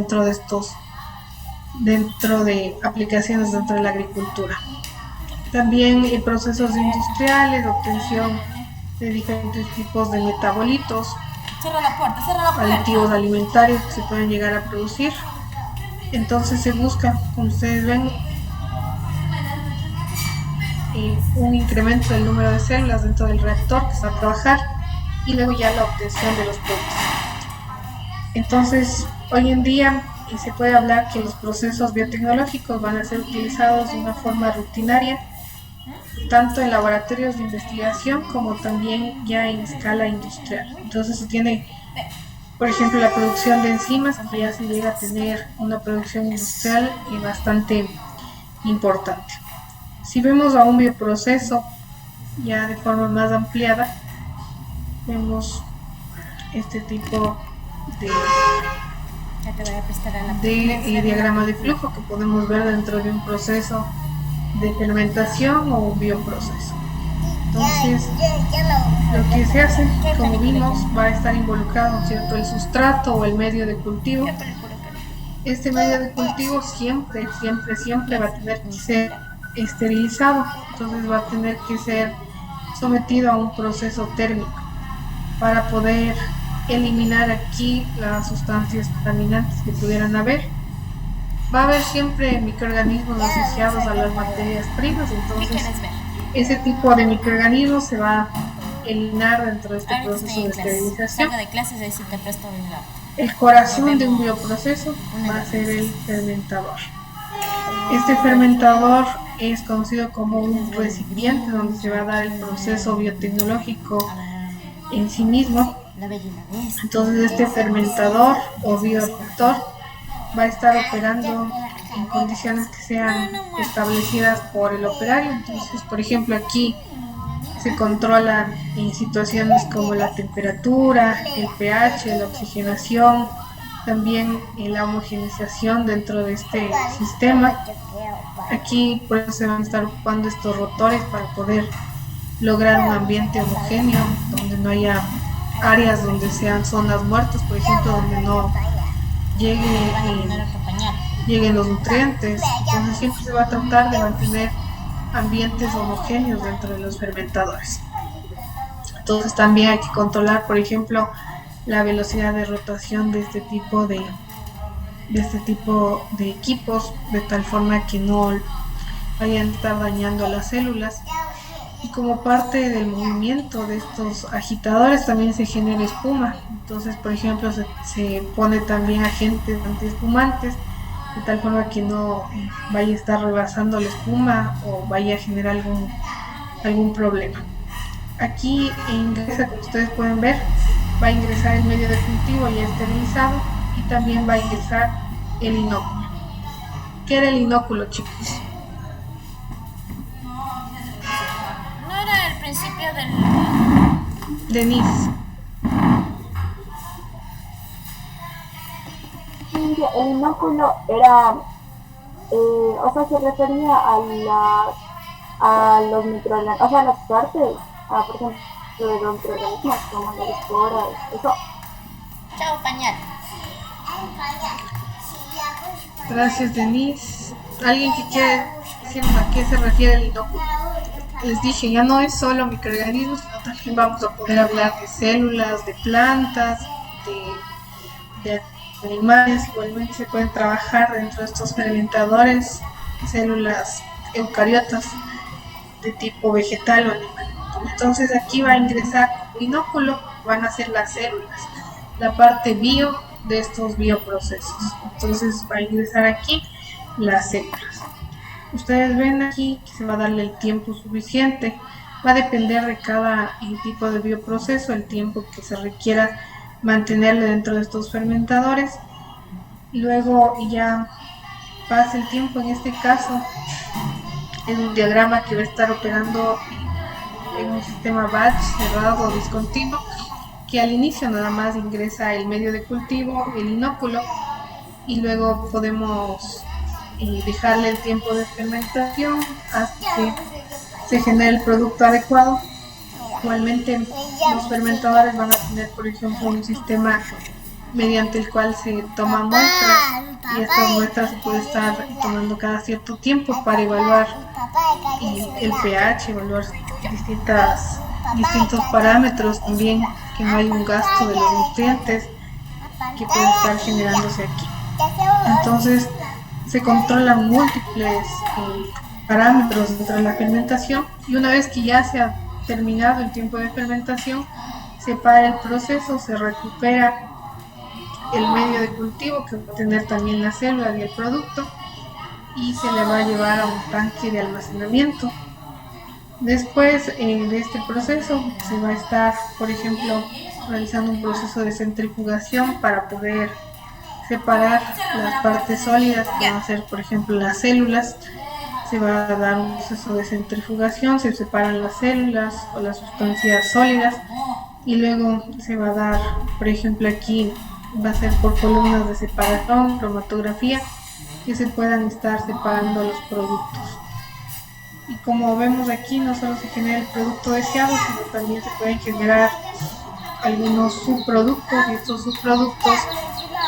dentro de aplicaciones dentro de la agricultura. También procesos industriales, obtención de diferentes tipos de metabolitos, aditivos alimentarios que se pueden llegar a producir. Entonces se busca, como ustedes ven, un incremento del número de células dentro del reactor que se va a trabajar y luego ya la obtención de los productos. Entonces, hoy en día se puede hablar que los procesos biotecnológicos van a ser utilizados de una forma rutinaria, tanto en laboratorios de investigación como también ya en escala industrial. Entonces se tiene, por ejemplo, la producción de enzimas, que ya se llega a tener una producción industrial bastante importante. Si vemos a un bioproceso ya de forma más ampliada, vemos este tipo de diagrama de flujo que podemos ver dentro de un proceso de fermentación o un bioproceso. Entonces, lo que se hace, como vimos, va a estar involucrado, ¿cierto?, el sustrato o el medio de cultivo. Este medio de cultivo siempre va a tener que ser esterilizado, entonces va a tener que ser sometido a un proceso térmico para poder eliminar aquí las sustancias contaminantes que pudieran haber. Va a haber siempre microorganismos asociados a las materias primas, entonces ese tipo de microorganismos se va a eliminar dentro de este proceso de esterilización. El corazón de un bioproceso va a ser el fermentador. Este fermentador es conocido como un recipiente donde se va a dar el proceso biotecnológico en sí mismo. Entonces este fermentador o bioreactor va a estar operando en condiciones que sean establecidas por el operario. Entonces, por ejemplo, aquí se controla en situaciones como la temperatura, el pH, la oxigenación, también la homogenización dentro de este sistema. Aquí por eso se van a estar ocupando estos rotores para poder lograr un ambiente homogéneo, donde no haya áreas donde sean zonas muertas, por ejemplo, donde no lleguen los nutrientes. Entonces siempre se va a tratar de mantener ambientes homogéneos dentro de los fermentadores. Entonces también hay que controlar, por ejemplo, la velocidad de rotación de este tipo de equipos, de tal forma que no vayan a estar dañando a las células. y como parte del movimiento de estos agitadores también se genera espuma. Entonces, por ejemplo, se pone también agentes antiespumantes de tal forma que no vaya a estar rebasando la espuma o vaya a generar algún problema. Aquí ingresa, como ustedes pueden ver, va a ingresar el medio de cultivo ya esterilizado y también va a ingresar el inóculo. ¿Qué era el inóculo, chicos? No era el principio del... Denise. Sí, el inóculo era, o sea, se refería a los microorganismos, o sea, las partes, por ejemplo, de los microorganismos, como la espora, eso. Chao, pañal. Gracias, Denise. ¿Alguien que quiere decirme a qué se refiere el inóculo? Les dije, ya no es solo microorganismos, sino también vamos a poder hablar de células, de plantas, de animales. Igualmente se pueden trabajar dentro de estos fermentadores células eucariotas de tipo vegetal o animal. Entonces aquí va a ingresar el inóculo, van a ser las células, la parte bio de estos bioprocesos. Entonces va a ingresar aquí las células. Ustedes ven aquí que se va a darle el tiempo suficiente. Va a depender de cada tipo de bioproceso, el tiempo que se requiera mantenerle dentro de estos fermentadores. Luego ya pasa el tiempo, en este caso es un diagrama que va a estar operando en un sistema batch cerrado o discontinuo, que al inicio nada más ingresa el medio de cultivo, el inóculo, y luego podemos dejarle el tiempo de fermentación hasta que se genere el producto adecuado. Igualmente los fermentadores van a tener, por ejemplo, un sistema mediante el cual se toman muestras, y estas muestras se puede estar tomando cada cierto tiempo para evaluar el pH, evaluar distintos parámetros, también que no hay un gasto de los nutrientes que puede estar generándose aquí. Entonces se controlan múltiples parámetros dentro de la fermentación, y una vez que ya se ha terminado el tiempo de fermentación, se para el proceso, se recupera el medio de cultivo que va a tener también las células y el producto, y se le va a llevar a un tanque de almacenamiento. Después de este proceso se va a estar, por ejemplo, realizando un proceso de centrifugación para poder separar las partes sólidas que van a ser, por ejemplo, las células. Se va a dar un proceso de centrifugación, se separan las células o las sustancias sólidas, y luego se va a dar, por ejemplo, aquí va a ser por columnas de separación, cromatografía, que se puedan estar separando los productos. Y como vemos aquí, no solo se genera el producto deseado, sino también se pueden generar algunos subproductos, y estos subproductos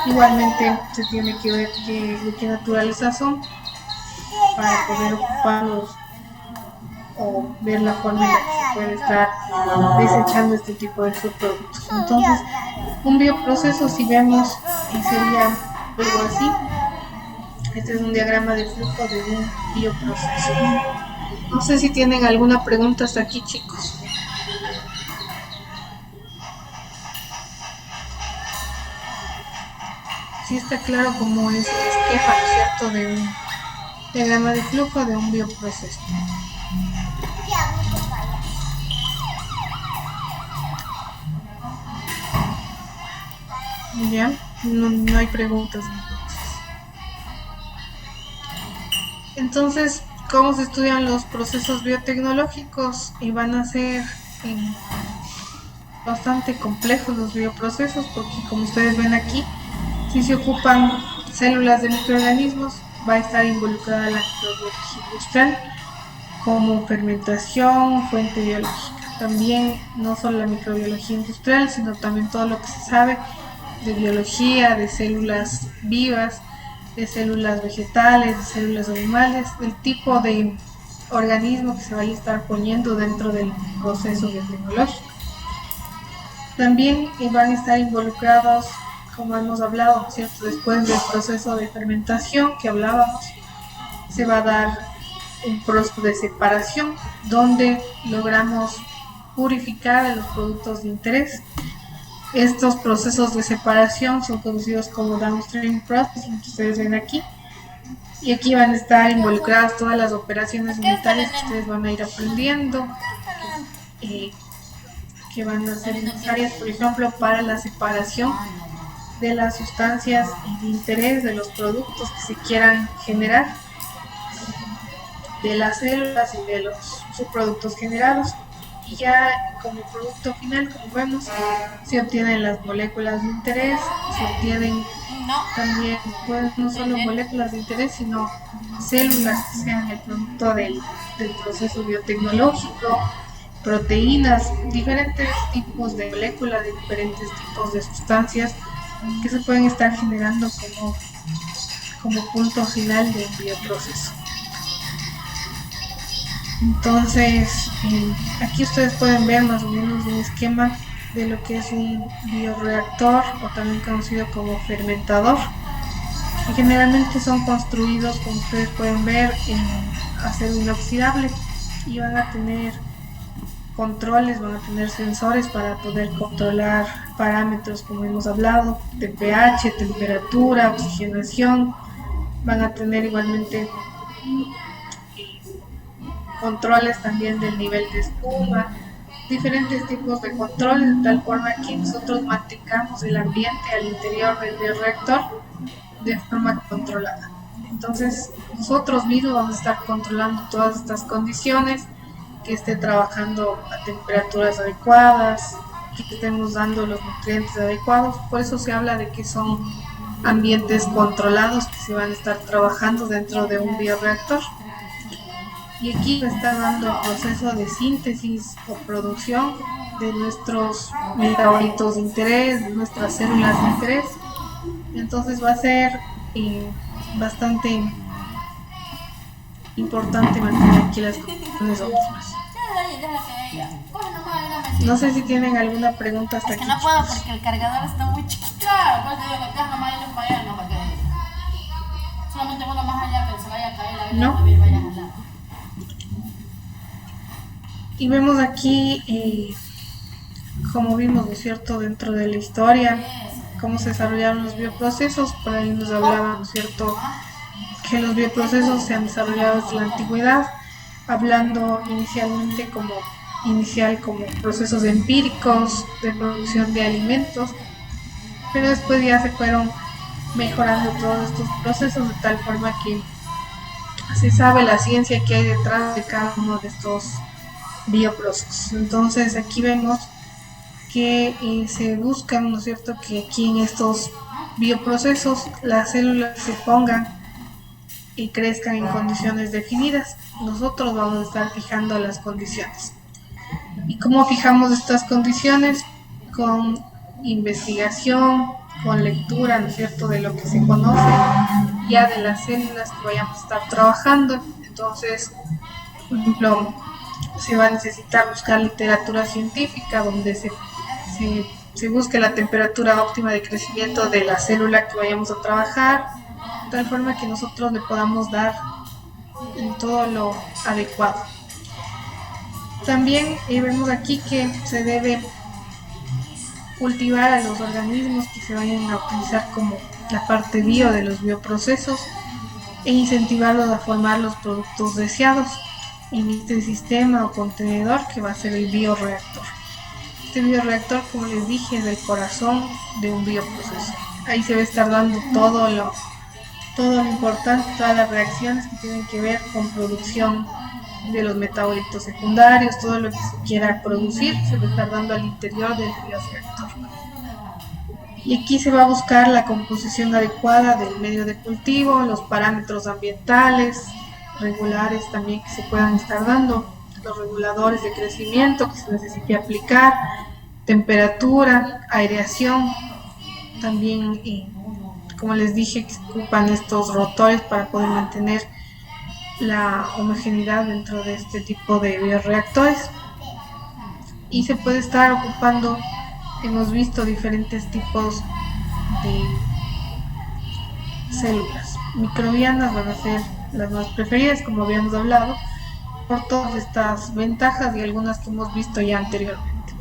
igualmente se tiene que ver de qué naturaleza son para poder ocuparlos o ver la forma en la que se puede estar desechando este tipo de subproductos. Entonces, un bioproceso, si vemos, sería algo así. Este es un diagrama de flujo de un bioproceso. No sé si tienen alguna pregunta hasta aquí, chicos. Sí está claro cómo es el esquema, ¿no es cierto?, de un diagrama de flujo de un bioproceso. Ya, no hay preguntas. Entonces, ¿cómo se estudian los procesos biotecnológicos? Y van a ser bastante complejos los bioprocesos, porque como ustedes ven aquí, si se ocupan células de microorganismos, va a estar involucrada la microbiología industrial como fermentación, fuente biológica. También no solo la microbiología industrial, sino también todo lo que se sabe de biología, de células vivas, de células vegetales, de células animales, del tipo de organismo que se vaya a estar poniendo dentro del proceso biotecnológico. También van a estar involucrados, como hemos hablado, ¿cierto?, después del proceso de fermentación que hablábamos, se va a dar un proceso de separación donde logramos purificar a los productos de interés. Estos procesos de separación son conocidos como downstream processing, que ustedes ven aquí. Y aquí van a estar involucradas todas las operaciones unitarias que ustedes van a ir aprendiendo, que van a ser necesarias, por ejemplo, para la separación de las sustancias de interés de los productos que se quieran generar, de las células y de los subproductos generados. Y ya como producto final, como vemos, se obtienen las moléculas de interés, se obtienen también, pues, no solo moléculas de interés, sino células que sean el producto del proceso biotecnológico, proteínas, diferentes tipos de moléculas, de diferentes tipos de sustancias que se pueden estar generando como punto final del bioproceso. Entonces, aquí ustedes pueden ver más o menos un esquema de lo que es un bioreactor, o también conocido como fermentador, que generalmente son construidos, como ustedes pueden ver, en acero inoxidable, y van a tener controles, van a tener sensores para poder controlar parámetros como hemos hablado, de pH, temperatura, oxigenación. Van a tener igualmente controles también del nivel de espuma, diferentes tipos de controles, de tal forma que nosotros mantengamos el ambiente al interior del bioreactor de forma controlada. Entonces nosotros mismos vamos a estar controlando todas estas condiciones, que esté trabajando a temperaturas adecuadas, que estemos dando los nutrientes adecuados. Por eso se habla de que son ambientes controlados que se van a estar trabajando dentro de un bioreactor. Y aquí está dando el proceso de síntesis o producción de nuestros metabolitos de interés, de nuestras células de interés. Entonces va a ser bastante importante mantener aquí las condiciones óptimas. No sé si tienen alguna pregunta hasta aquí. No puedo porque el cargador está muy chiquito. Solamente uno más allá que se vaya a caer la vela, también vaya a jalar. Y vemos aquí, como vimos, ¿no es cierto?, dentro de la historia, cómo se desarrollaron los bioprocesos. Por ahí nos hablaba, ¿no es cierto?, que los bioprocesos se han desarrollado desde la antigüedad, hablando inicialmente como procesos empíricos de producción de alimentos, pero después ya se fueron mejorando todos estos procesos de tal forma que se sabe la ciencia que hay detrás de cada uno de estos bioprocesos. Entonces aquí vemos que se buscan, ¿no es cierto?, que aquí en estos bioprocesos las células se pongan y crezcan en condiciones definidas. Nosotros vamos a estar fijando las condiciones. ¿Y cómo fijamos estas condiciones? Con investigación, con lectura, ¿no es cierto?, de lo que se conoce ya de las células que vayamos a estar trabajando. Entonces, por ejemplo, se va a necesitar buscar literatura científica donde se busque la temperatura óptima de crecimiento de la célula que vayamos a trabajar, de tal forma que nosotros le podamos dar todo lo adecuado. También vemos aquí que se debe cultivar a los organismos que se vayan a utilizar como la parte bio de los bioprocesos e incentivarlos a formar los productos deseados en este sistema o contenedor que va a ser el bioreactor. Este bioreactor, como les dije, es el corazón de un bioproceso. Ahí se va a estar dando todo lo importante, todas las reacciones que tienen que ver con producción de los metabolitos secundarios, todo lo que se quiera producir se va a estar dando al interior del bioreactor. Y aquí se va a buscar la composición adecuada del medio de cultivo, los parámetros ambientales, regulares también que se puedan estar dando, los reguladores de crecimiento que se necesite aplicar, temperatura, aireación, también como les dije, que se ocupan estos rotores para poder mantener la homogeneidad dentro de este tipo de bioreactores. Y se puede estar ocupando, hemos visto diferentes tipos de células. Microbianas van a ser las más preferidas, como habíamos hablado, por todas estas ventajas y algunas que hemos visto ya anteriormente.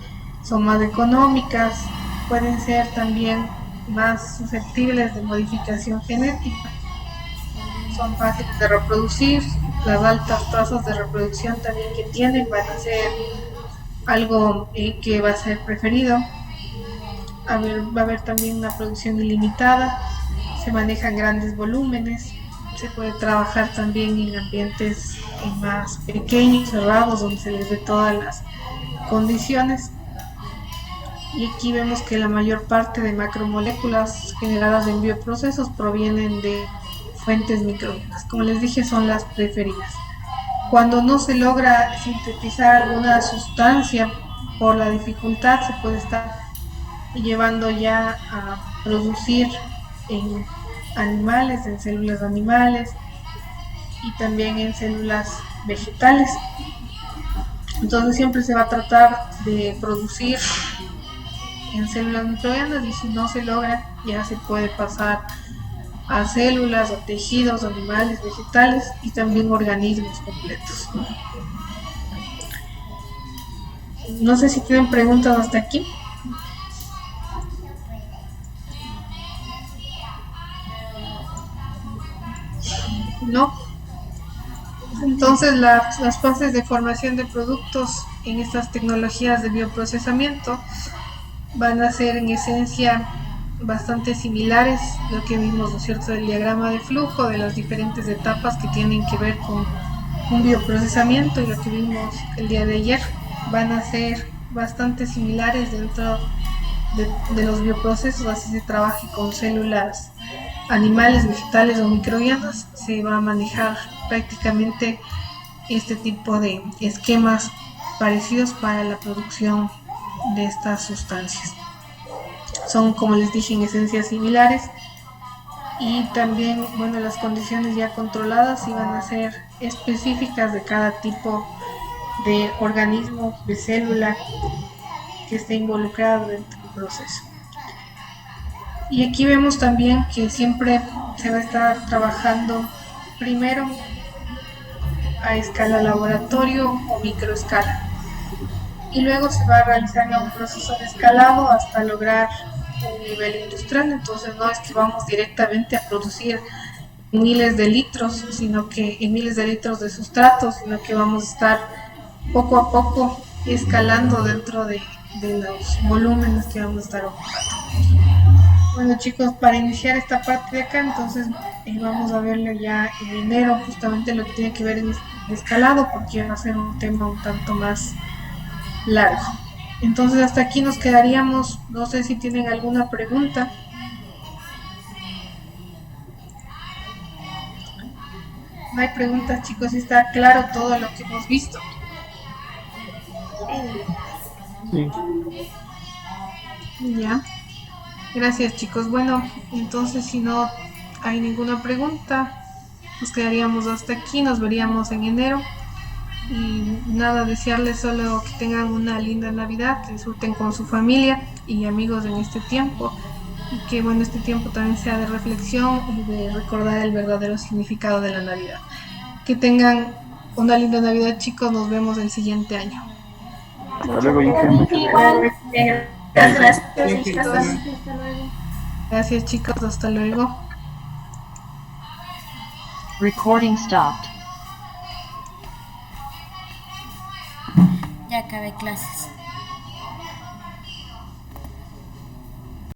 Son más económicas, pueden ser también más susceptibles de modificación genética, son fáciles de reproducir, las altas tasas de reproducción también que tienen van a ser algo que va a ser preferido. Va a haber también una producción ilimitada, se manejan grandes volúmenes, se puede trabajar también en ambientes más pequeños, cerrados, donde se les dé todas las condiciones. Y aquí vemos que la mayor parte de macromoléculas generadas en bioprocesos provienen de fuentes microbianas. Como les dije, son las preferidas. Cuando no se logra sintetizar alguna sustancia por la dificultad, se puede estar llevando ya a producir en animales, en células animales y también en células vegetales. Entonces siempre se va a tratar de producir en células microbianas, y si no se logra ya se puede pasar a células, a tejidos, animales, vegetales y también organismos completos. No sé si tienen preguntas hasta aquí. ¿No? Entonces las fases de formación de productos en estas tecnologías de bioprocesamiento van a ser en esencia bastante similares, lo que vimos, ¿no es cierto?, del diagrama de flujo, de las diferentes etapas que tienen que ver con un bioprocesamiento, y lo que vimos el día de ayer van a ser bastante similares dentro de los bioprocesos. Así se trabaje con células animales, vegetales o microbianas, se va a manejar prácticamente este tipo de esquemas parecidos para la producción de estas sustancias. Son, como les dije, en esencia similares, y también, bueno, las condiciones ya controladas iban a ser específicas de cada tipo de organismo, de célula que esté involucrado dentro del proceso. Y aquí vemos también que siempre se va a estar trabajando primero a escala laboratorio o microescala, y luego se va a realizar un proceso de escalado hasta lograr un nivel industrial. Entonces no es que vamos directamente a producir miles de litros, sino que en miles de litros de sustratos, sino que vamos a estar poco a poco escalando dentro de los volúmenes que vamos a estar ocupando. Bueno, chicos, para iniciar esta parte de acá, entonces vamos a verlo ya en enero, justamente lo que tiene que ver en escalado, porque va a ser un tema un tanto más largo. Entonces hasta aquí nos quedaríamos. No sé si tienen alguna pregunta. No hay preguntas, chicos, está claro todo lo que hemos visto. Sí. Ya. Gracias, chicos. Bueno, entonces si no hay ninguna pregunta, nos quedaríamos hasta aquí. Nos veríamos en enero. Y nada, desearles solo que tengan una linda Navidad, que disfruten con su familia y amigos en este tiempo, y que bueno, este tiempo también sea de reflexión y de recordar el verdadero significado de la Navidad. Que tengan una linda Navidad, chicos. Nos vemos el siguiente año. Hasta luego, Inge. Gracias, chicos. Gracias, chicos. Hasta luego. Recording stopped. Ya acabé clases.